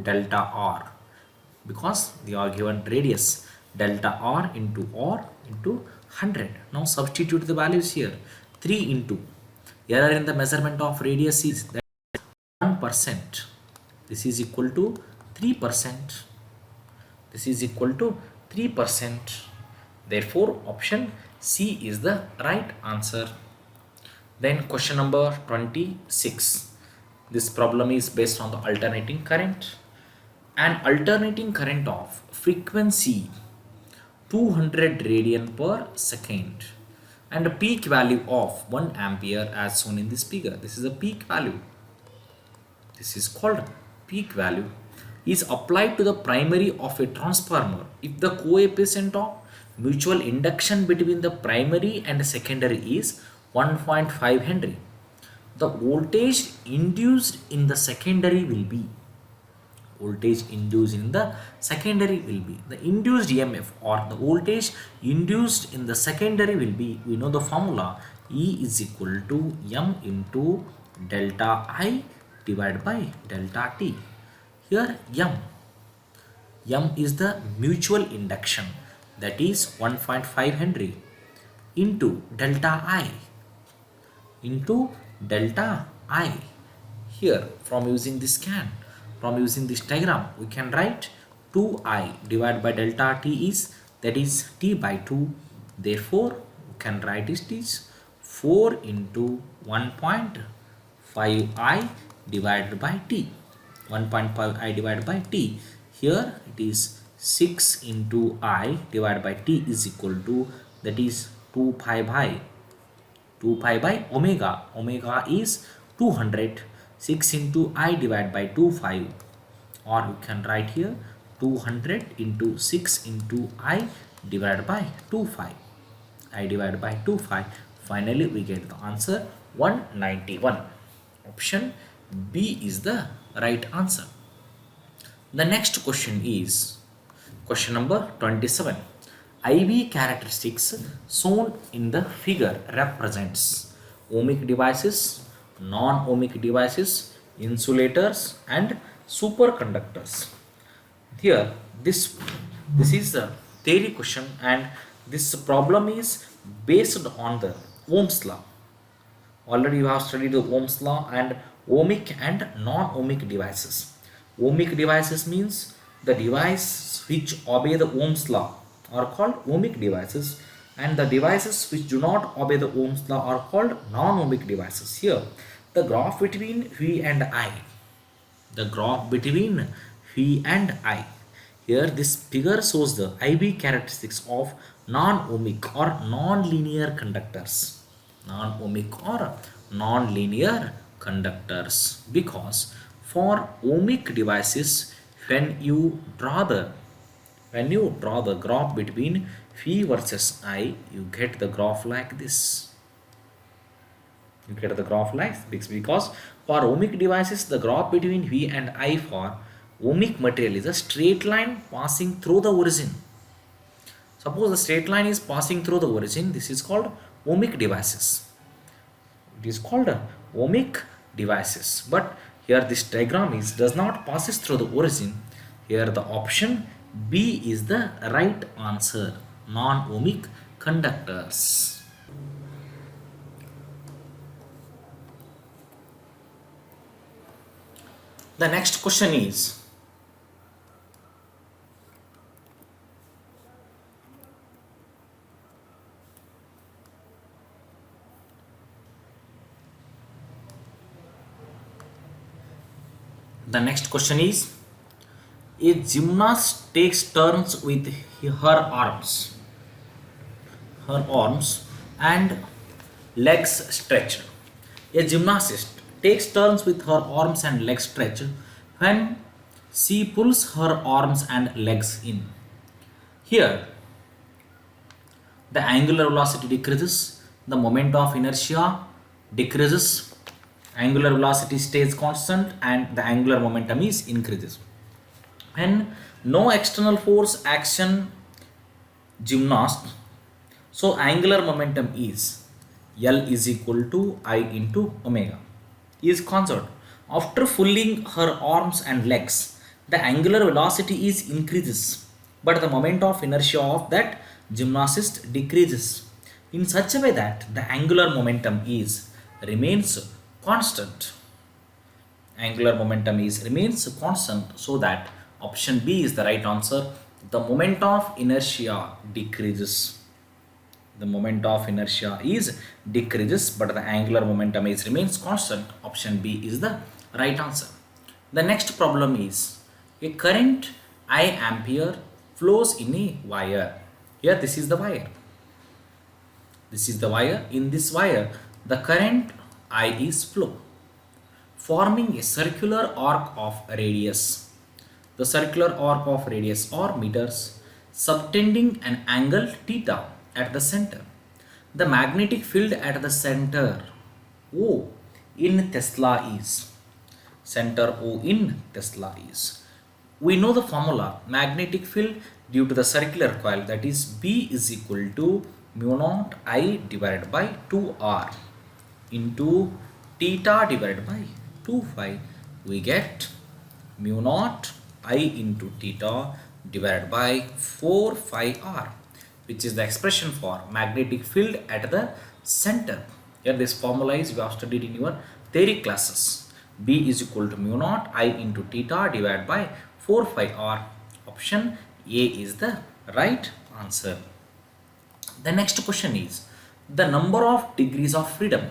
delta r, because they are given radius, delta r into 100. Now substitute the values here. 3 into error in the measurement of radius is that 1%. This is equal to 3%. This is equal to 3%. Therefore option C is the right answer. Then question number 26. This problem is based on the alternating current. An alternating current of frequency 200 radian per second and a peak value of 1 ampere as shown in this figure. This is a peak value. This is called peak value, is applied to the primary of a transformer if the coefficient of mutual induction between the primary and secondary is 1.5 Henry. The voltage induced in the secondary will be, voltage induced in the secondary will be, the induced EMF or the voltage induced in the secondary will be, we know the formula, E is equal to M into delta I divided by delta T. Here M is the mutual induction, that is 1.5 Henry into delta I, here from using this diagram we can write 2I divided by delta T is, that is T by 2. Therefore we can write it is 4 into 1.5I divided by T. 1.5I divided by T. Here it is 6 into I divided by T is equal to, that is 2 pi by omega. Omega is 200. 6 into I divided by 2 5, or you can write here 200 into 6 into I divided by 2 5. I divided by 2 5. Finally we get the answer 191. Option B is the right answer. The next question is question number 27. IV characteristics shown in the figure represents ohmic devices, non-ohmic devices, insulators and superconductors. Here this is a theory question, and this problem is based on the Ohm's law. Already you have studied the Ohm's law and ohmic and non-ohmic devices. Ohmic devices means the device which obey the Ohm's law are called ohmic devices, and the devices which do not obey the Ohm's law are called non-ohmic devices. Here the graph between V and I, the graph between V and I, here this figure shows the IV characteristics of non-ohmic or non-linear conductors. Non-ohmic or non-linear conductors, because for ohmic devices when you draw the graph between V versus I, you get the graph like this. You get the graph like this because for ohmic devices the graph between V and I for ohmic material is a straight line passing through the origin. Suppose the straight line is passing through the origin, this is called ohmic devices. It is called ohmic devices. But here this diagram is does not passes through the origin. Here the option B is the right answer. Non-ohmic conductors. The next question is, a gymnast takes turns with her arms and legs stretched. A gymnast takes turns with her arms and legs stretched when she pulls her arms and legs in. Here, the angular velocity decreases, the moment of inertia decreases, angular velocity stays constant, and the angular momentum is increases. When no external force action gymnast, so angular momentum is L is equal to I into omega is conserved. After pulling her arms and legs, the angular velocity is increases, but the moment of inertia of that gymnast decreases in such a way that the angular momentum is remains constant. Angular momentum is remains constant, so that option B is the right answer. The moment of inertia decreases. The moment of inertia is decreases, but the angular momentum is remains constant. Option B is the right answer. The next problem is, a current I ampere flows in a wire. Here this is the wire. This is the wire. In this wire, the current I is flow, forming a circular arc of radius. The circular arc of radius or meters, subtending an angle theta at the center. The magnetic field at the center O in Tesla is. Center O in Tesla is. We know the formula magnetic field due to the circular coil, that is B is equal to mu naught I divided by 2R into theta divided by 2 phi. We get mu naught I into theta divided by 4 phi R, which is the expression for magnetic field at the center. Here this formula is you have studied in your theory classes. B is equal to mu naught I into theta divided by 4 phi R. Option A is the right answer. The next question is, the number of degrees of freedom.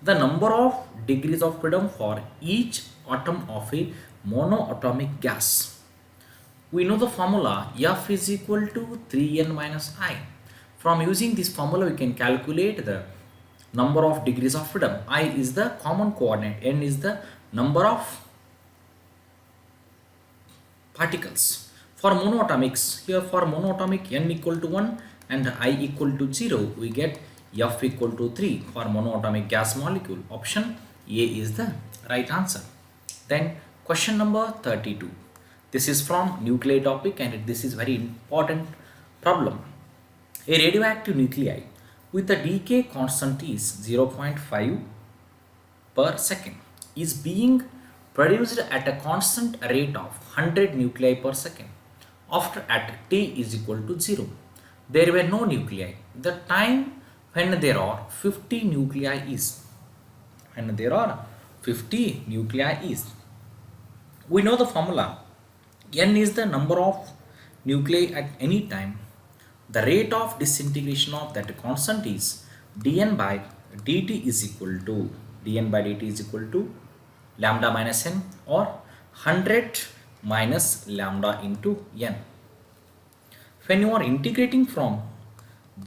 The number of degrees of freedom for each atom of a monoatomic gas. We know the formula F is equal to 3n minus I. From using this formula, we can calculate the number of degrees of freedom. I is the common coordinate, n is the number of particles. For monoatomics, here for monoatomic n equal to 1 and I equal to 0, we get F equal to 3 for monoatomic gas molecule. Option A is the right answer. Then question number 32. This is from nuclei topic and this is very important problem. A radioactive nuclei with a decay constant is 0.5 per second is being produced at a constant rate of 100 nuclei per second after at t is equal to 0. There were no nuclei. The time when there are 50 nuclei is. When there are 50 nuclei is. We know the formula. N is the number of nuclei at any time. The rate of disintegration of that constant is dn by dt is equal to lambda minus n or 100 minus lambda into n. When you are integrating from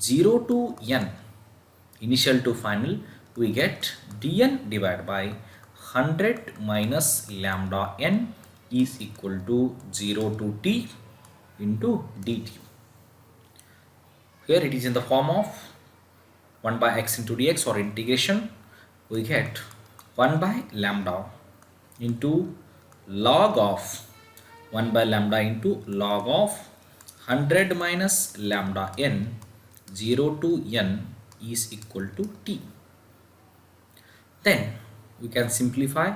0 to n, initial to final, we get dn divided by 100 minus lambda n is equal to 0 to t into dt. Here it is in the form of 1 by x into dx or integration. We get 1 by lambda into log of 1 by lambda into log of 100 minus lambda n 0 to n is equal to t. Then we can simplify.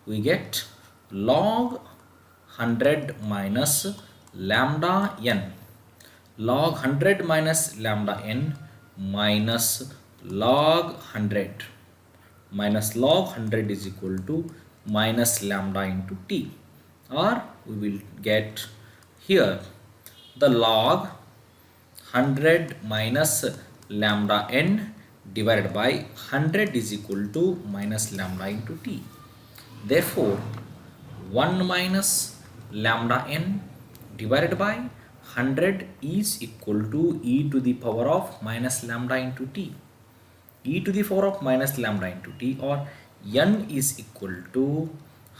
We get log 100 minus lambda n. Log 100 minus lambda n minus log 100 minus log 100 is equal to minus lambda into t, or we will get here the log 100 minus lambda n divided by 100 is equal to minus lambda into t. Therefore 1 minus lambda n divided by 100 is equal to e to the power of minus lambda into t. E to the power of minus lambda into t, or n is equal to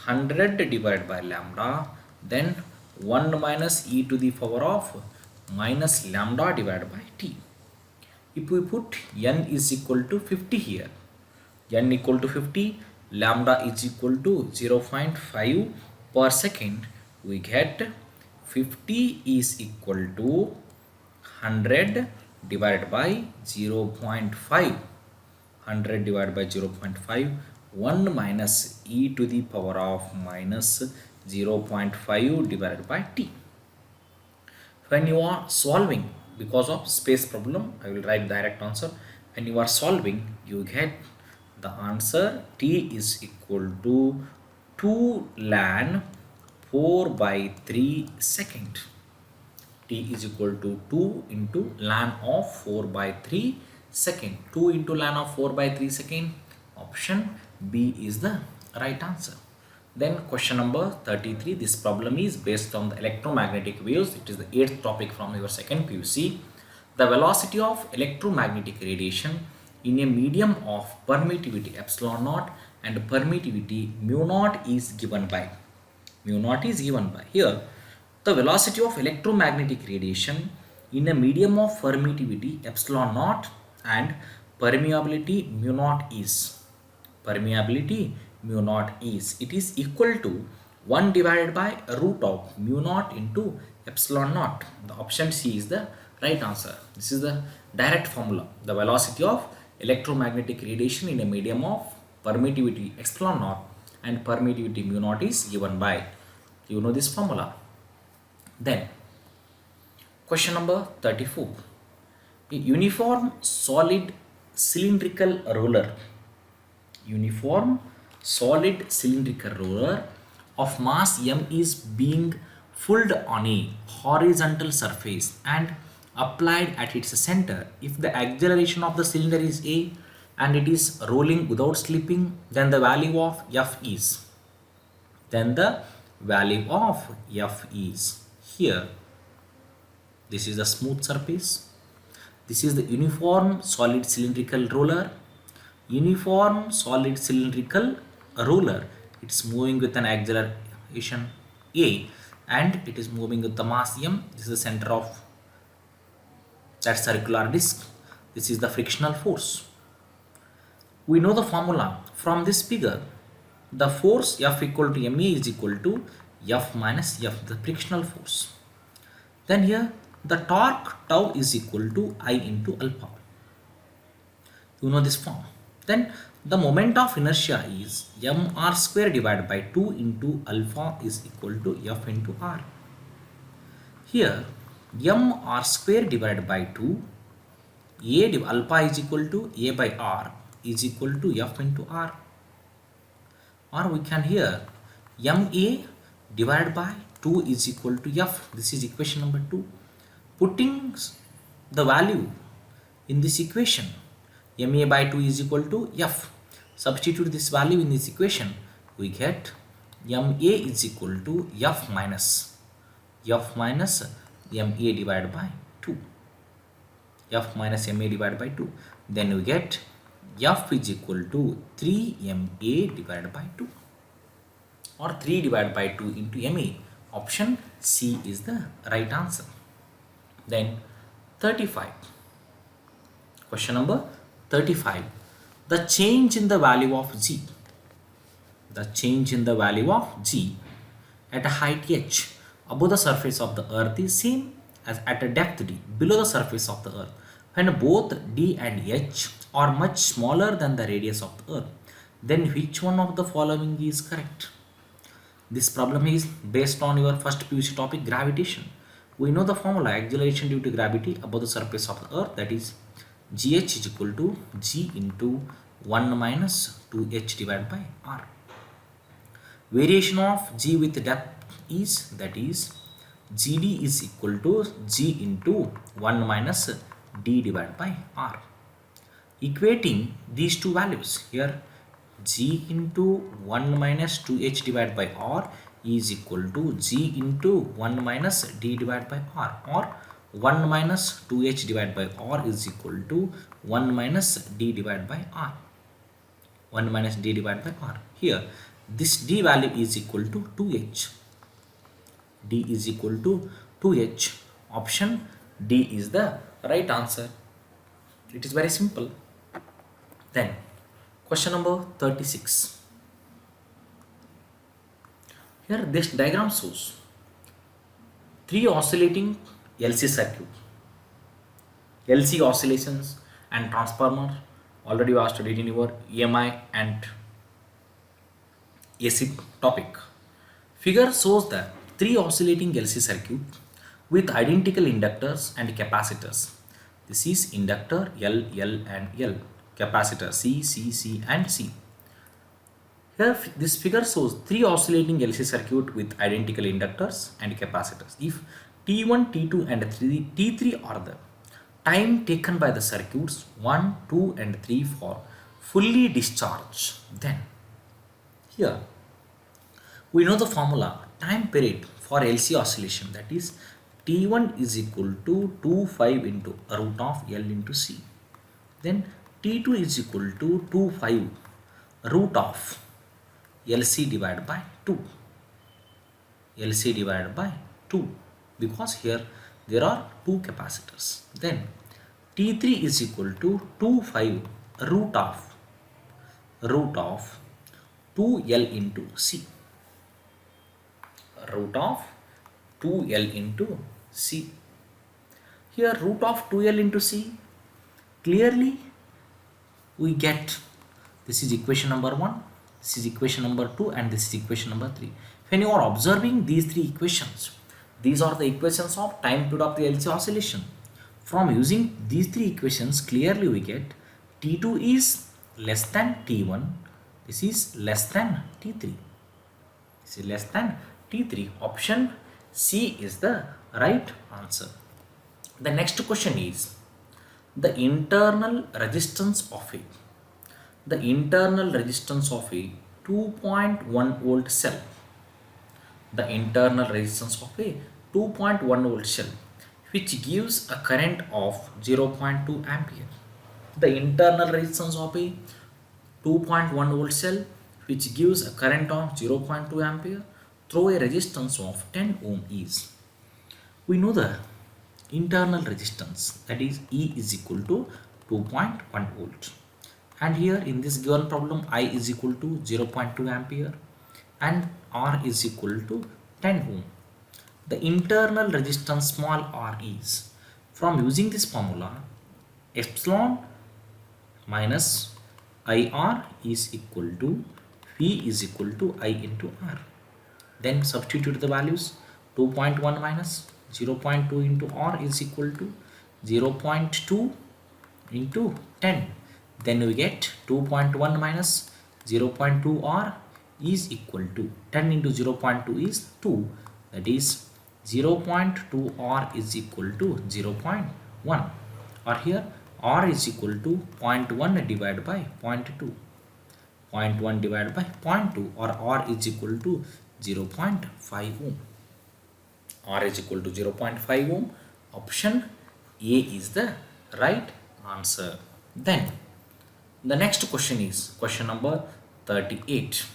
100 divided by lambda, then 1 minus e to the power of minus lambda divided by t. If we put n is equal to 50 here, n equal to 50, lambda is equal to 0.5 per second, we get 50 is equal to 100 divided by 0.5. 100 divided by 0.5, 1 minus e to the power of minus 0.5 divided by t. When you are solving, because of space problem, I will write direct answer. When you are solving, you get the answer t is equal to 2 ln 4 by 3 second. T is equal to 2 into ln of 4 by 3 second. 2 into ln of 4 by 3 second. Option B is the right answer. Then question number 33. This problem is based on the electromagnetic waves. It is the 8th topic from your second PUC. The velocity of electromagnetic radiation in a medium of permittivity epsilon naught and permittivity mu naught is given by. Mu naught is given by. Here, the velocity of electromagnetic radiation in a medium of permittivity epsilon naught and permeability mu naught is. Permeability mu naught is. It is equal to 1 divided by root of mu naught into epsilon naught. The option C is the right answer. This is the direct formula. The velocity of electromagnetic radiation in a medium of permittivity epsilon naught and permittivity mu naught is given by. You know this formula. Then question number 34. A uniform solid cylindrical roller. Uniform solid cylindrical roller of mass m is being pulled on a horizontal surface and applied at its center. If the acceleration of the cylinder is a and it is rolling without slipping, then the value of f is. Then the value of f is here. This is a smooth surface. This is the uniform solid cylindrical roller. Uniform solid cylindrical roller. It's moving with an acceleration a and it is moving with the mass m. This is the center of that circular disc. This is the frictional force. We know the formula from this figure. The force F equal to ma is equal to F minus F, the frictional force. Then here the torque tau is equal to I into alpha. You know this form. Then the moment of inertia is mr square divided by 2 into alpha is equal to F into r. Here mr square divided by 2, alpha is equal to a by r is equal to F into r. Or we can here ma divided by 2 is equal to F. This is equation number 2. Putting the value in this equation, ma by 2 is equal to F. Substitute this value in this equation, we get ma is equal to F minus ma divided by 2. F minus ma divided by 2. Then we get F is equal to 3ma divided by 2, or 3 divided by 2 into ma. Option C is the right answer. Then 35. Question number 35. The change in the value of g. The change in the value of g at a height h above the surface of the earth is same as at a depth d below the surface of the earth. When both D and H are much smaller than the radius of the Earth, then which one of the following is correct? This problem is based on your first PUC topic, gravitation. We know the formula, acceleration due to gravity above the surface of the Earth, that is gh is equal to g into 1 minus 2h divided by r. Variation of g with depth is, that is gd is equal to g into 1 minus d divided by r. Equating these two values here, g into 1 minus 2h divided by r is equal to g into 1 minus d divided by r, or 1 minus 2h divided by r is equal to 1 minus d divided by r. 1 minus d divided by r. Here this d value is equal to 2h. D is equal to 2h. Option D is the right answer. It is very simple. Then question number 36. Here this diagram shows three oscillating LC circuit. LC oscillations and transformer. Already you have studied in your EMI and AC topic. Figure shows the three oscillating LC circuit with identical inductors and capacitors. This is inductor L, L and L. Capacitor C, C, C and C. Here this figure shows three oscillating LC circuit with identical inductors and capacitors. If T1, T2 and T3 are the time taken by the circuits 1, 2 and 3 for fully discharged, then here we know the formula, time period for LC oscillation, that is T1 is equal to 2.5 into root of L into C. Then T2 is equal to 2.5 root of LC divided by 2. LC divided by 2, because here there are two capacitors. Then T3 is equal to 2.5 root of 2L into C. Root of 2L into C. Here root of 2L into C, clearly we get, this is equation number 1, this is equation number 2 and this is equation number 3. When you are observing these three equations, these are the equations of time period of the LC oscillation. From using these three equations, clearly we get T2 is less than T1, this is less than T3. This is less than T3. Option C is the right answer. The next question is the internal resistance of a 2.1 volt cell. The internal resistance of a 2.1 volt cell which gives a current of 0.2 ampere. The internal resistance of a 2.1 volt cell which gives a current of 0.2 ampere through a resistance of 10 ohm is, we know the internal resistance, that is E is equal to 2.1 volt, and here in this given problem I is equal to 0.2 ampere and R is equal to 10 ohm. The internal resistance small r is, from using this formula, epsilon minus IR is equal to V is equal to I into R. Then substitute the values, 2.1 minus 0.2 into R is equal to 0.2 into 10. Then we get 2.1 minus 0.2 R is equal to 10 into 0.2 is 2, that is 0.2 R is equal to 0.1, or here R is equal to 0.1 divided by 0.2, 0.1 divided by 0.2, or R is equal to 0.5 ohm. R is equal to 0.5 ohm. Option A is the right answer. Then the next question is question number 38.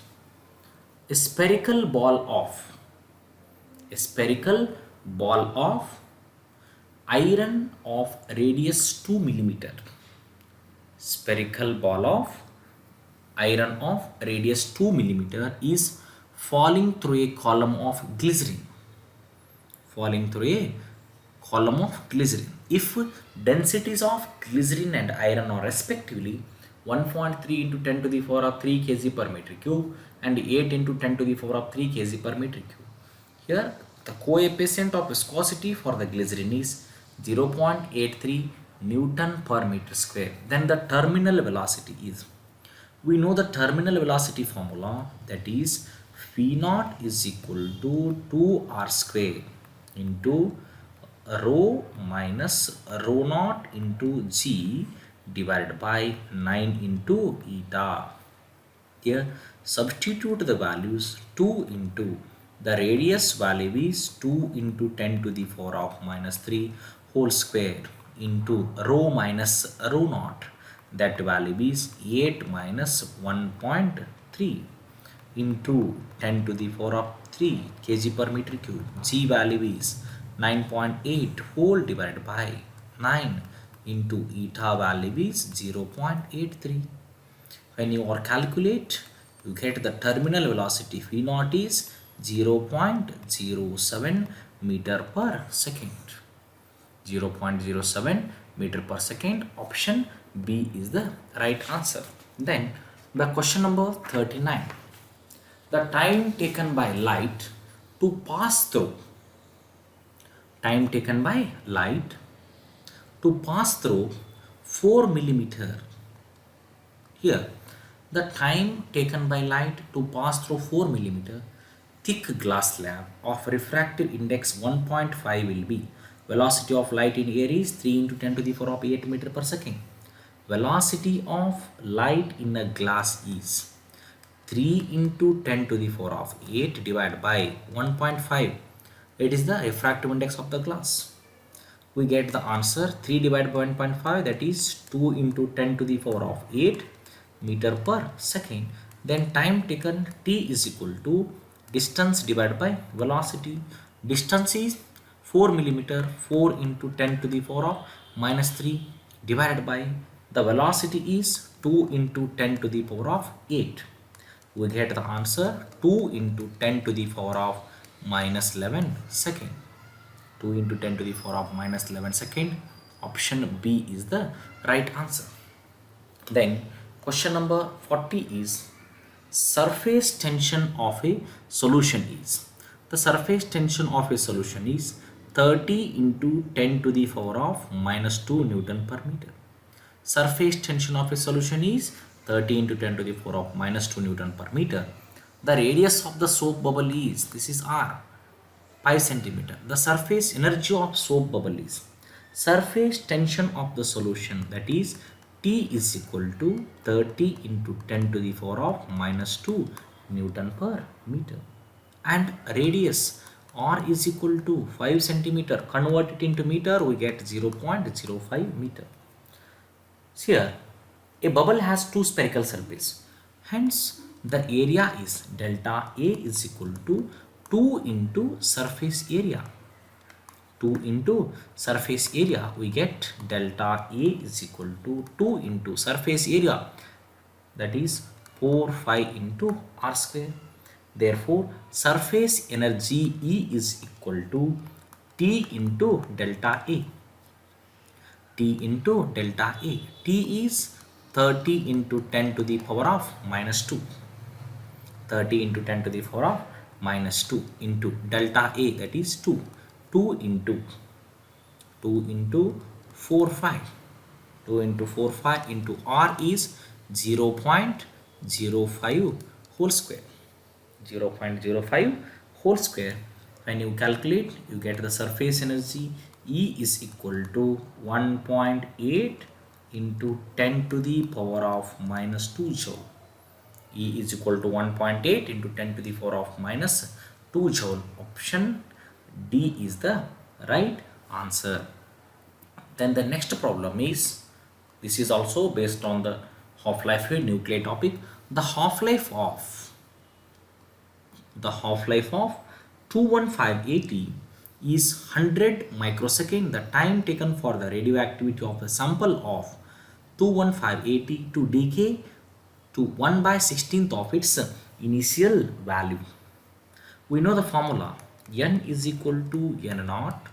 A spherical ball of iron of radius 2 millimeter. Spherical ball of iron of radius 2 millimeter is falling through a column of glycerin. If densities of glycerin and iron are respectively 1.3 into 10 to the power of 3 kg per meter cube and 8 into 10 to the power of 3 kg per meter cube. Here the coefficient of viscosity for the glycerin is 0.83 Newton per meter square. Then the terminal velocity is, we know the terminal velocity formula, that is V naught is equal to 2r square into rho minus rho naught into g divided by 9 into eta. Here substitute the values. 2 into the radius value is 2 into 10 to the power of minus 3 whole square into rho minus rho naught, that value is 8 minus 1.3 into 10 to the power of 3 kg per meter cube. G value is 9.8 whole divided by 9 into eta value is 0.83. When you are calculate, you get the terminal velocity V naught is 0.07 meter per second. 0.07 meter per second. Option B is the right answer. Then the question number 39. The time taken by light to pass through. Time taken by light to pass through 4 millimeter. Here the time taken by light to pass through 4 millimeter thick glass slab of refractive index 1.5 will be velocity of light in air is 3 into 10 to the power of 8 meter per second. Velocity of light in a glass is 3 into 10 to the power of 8 divided by 1.5. It is the refractive index of the glass. We get the answer 3 divided by 1.5, that is 2 into 10 to the power of 8 meter per second. Then time taken t is equal to distance divided by velocity. Distance is 4 millimeter, 4 into 10 to the power of minus 3 divided by the velocity is 2 into 10 to the power of 8. We get the answer 2 into 10 to the power of minus 11 second. 2 into 10 to the power of minus 11 second. Option B is the right answer. Then question number 40 is surface tension of a solution is. The surface tension of a solution is 30 into 10 to the power of minus 2 Newton per meter. Surface tension of a solution is 30 into 10 to the power of minus 2 Newton per meter. The radius of the soap bubble is, this is r, 5 centimeter. The surface energy of soap bubble is surface tension of the solution, that is T is equal to 30 into 10 to the power of minus 2 Newton per meter. And radius r is equal to 5 centimeter. Convert it into meter, we get 0.05 meter. Here a bubble has two spherical surfaces, hence the area is delta A is equal to 2 into surface area. 2 into surface area, we get delta A is equal to 2 into surface area, that is 4 5 into r square. Therefore surface energy E is equal to T into delta A. T into delta A. T is 30 into 10 to the power of minus 2. 30 into 10 to the power of minus 2 into delta A, that is 2. 2 into 4 5. 2 into 4 5 into R is 0.05 whole square. 0.05 whole square. When you calculate, you get the surface energy E is equal to 1.8 into 10 to the power of minus 2 joule. E is equal to 1.8 into 10 to the power of minus 2 joule. Option D is the right answer. Then the next problem is, this is also based on the half-life nuclei topic. The half-life of 21580 is 100 microsecond. The time taken for the radioactivity of a sample of 21580 to decay to 1/16th of its initial value. We know the formula, N is equal to N naught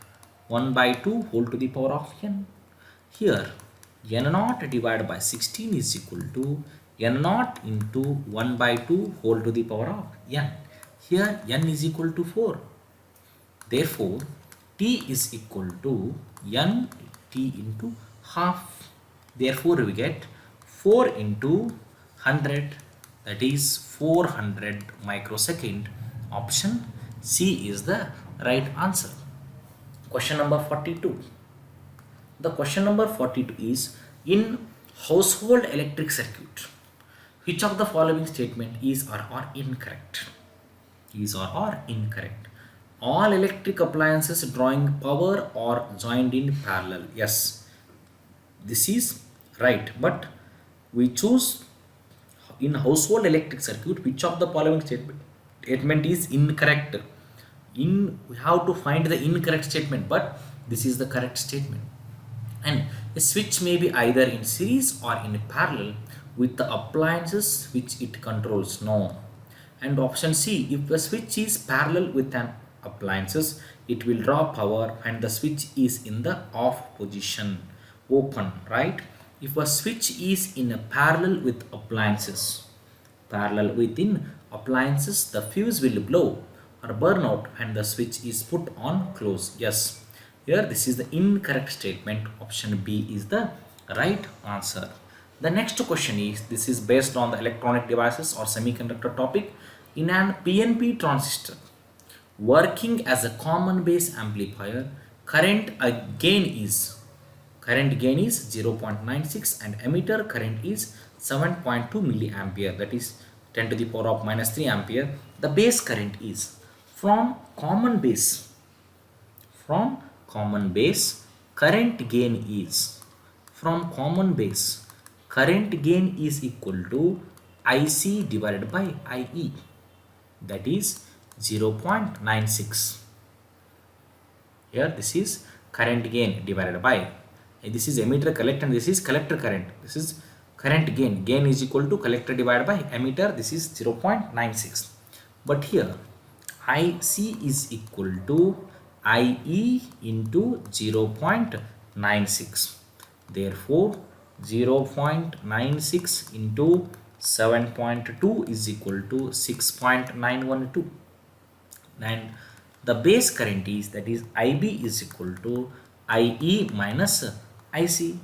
1 by 2 whole to the power of n. Here n naught divided by 16 is equal to n naught into 1 by 2 whole to the power of n. Here n is equal to 4. Therefore, t is equal to n t into half. Therefore, we get 4 into 100, that is 400 microsecond. Option C is the right answer. Question number 42. The question number 42 is, in household electric circuit, which of the following statement is or are incorrect? Is or are incorrect. All electric appliances drawing power are joined in parallel. Yes, this is right, but we choose in household electric circuit which of the following statement is incorrect. We have to find the incorrect statement, but this is the correct statement. And a switch may be either in series or in parallel with the appliances which it controls. No. And option C, if the switch is parallel with an appliances, it will draw power and the switch is in the off position, open, right? If a switch is in a parallel with appliances, the fuse will blow or burn out and the switch is put on close. Yes, here this is the incorrect statement. Option B is the right answer. The next question is, this is based on the electronic devices or semiconductor topic. In an PNP transistor working as a common base amplifier, current gain is 0.96 and emitter current is 7.2 milliampere, that is 10 to the power of minus 3 ampere. The base current is from common base current gain is equal to IC divided by IE, that is 0.96. Here this is current gain divided by, this is emitter collector and this is collector current. This is current gain is equal to collector divided by emitter, this is 0.96. But here IC is equal to IE into 0.96. Therefore 0.96 into 7.2 is equal to 6.912. And the base current is, that is IB is equal to IE minus IC.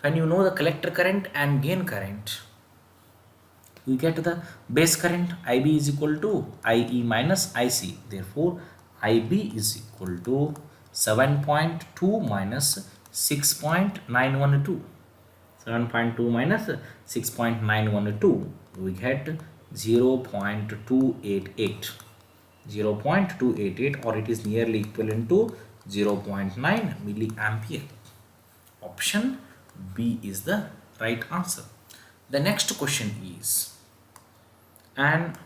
When you know the collector current and gain current, we get the base current IB is equal to IE minus IC. Therefore, IB is equal to 7.2 minus 6.912. 7.2 minus 6.912, we get 0.288. 0.288, or it is nearly equivalent to 0.9 milliampere. Option B is the right answer. The next question is, an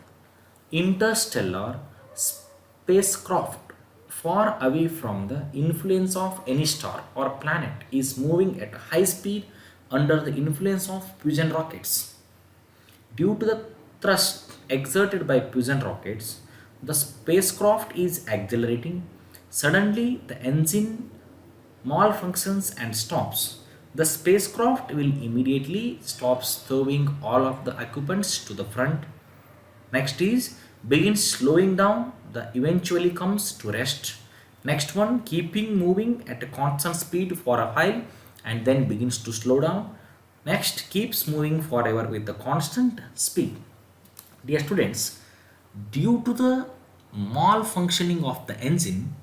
interstellar spacecraft far away from the influence of any star or planet is moving at high speed under the influence of fusion rockets. Due to the thrust exerted by fusion rockets, the spacecraft is accelerating. Suddenly, the engine malfunctions and stops. The spacecraft will immediately stop stowing all of the occupants to the front. Next is begins slowing down, the eventually comes to rest. Next one, keeping moving at a constant speed for a while and then begins to slow down. Next, keeps moving forever with the constant speed. Dear students, due to the malfunctioning of the engine,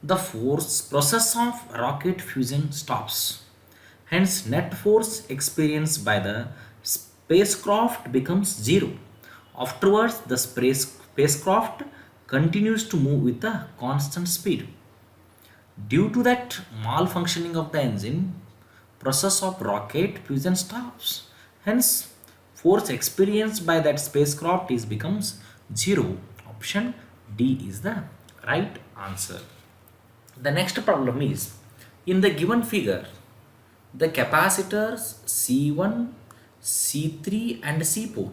the process of rocket fusion stops. Hence, net force experienced by the spacecraft becomes zero. Afterwards, the spacecraft continues to move with a constant speed. Due to that malfunctioning of the engine, process of rocket fusion stops. Hence, force experienced by that spacecraft becomes zero. Option D is the right answer. The next problem is, in the given figure, the capacitors C1, C3 and C4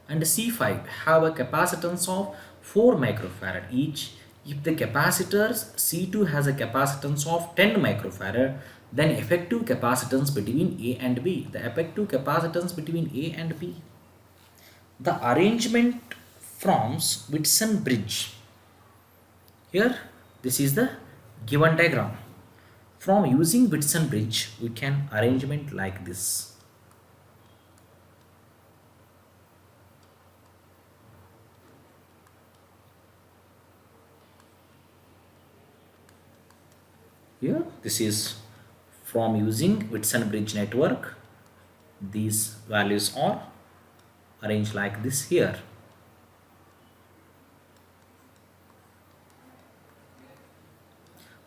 and C5 have a capacitance of 4 microfarad each. If the capacitors C2 has a capacitance of 10 microfarad, then effective capacitance between A and B. The effective capacitance between A and B. The arrangement forms Whitson bridge. Here, this is the given diagram. From using Whitson bridge, we can arrangement like this. Here, this is from using Whitson bridge network. These values are arranged like this here.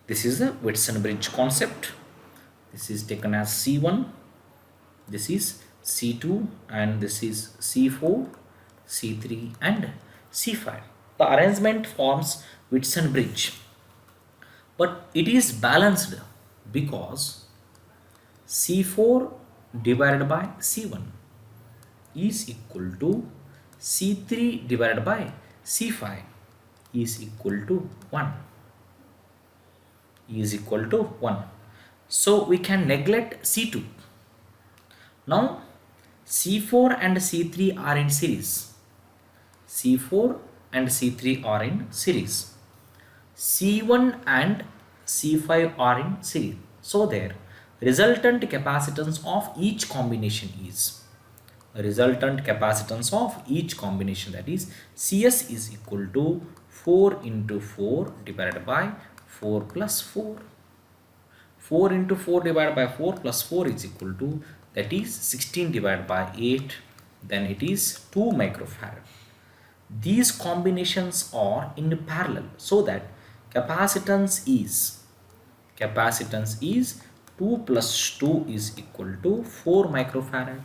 This is the Whitson bridge concept. This is taken as C1, this is C2, and this is C4, C3, and C5. The arrangement forms Whitson bridge, but it is balanced because C4 divided by C1 is equal to C3 divided by C5 is equal to 1. Is equal to 1. So we can neglect C2. Now C4 and C3 are in series. C4 and C3 are in series. C1 and C5 are in series. So their resultant capacitance of each combination is that is CS is equal to 4 into 4 divided by 4 plus 4. 4 into 4 divided by 4 plus 4 is equal to, that is 16 divided by 8, then it is 2 microfarad. These combinations are in parallel, so that capacitance is 2 plus 2 is equal to 4 microfarad.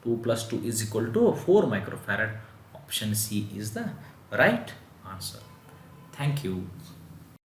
2 plus 2 is equal to 4 microfarad. Option C is the right answer. Thank you.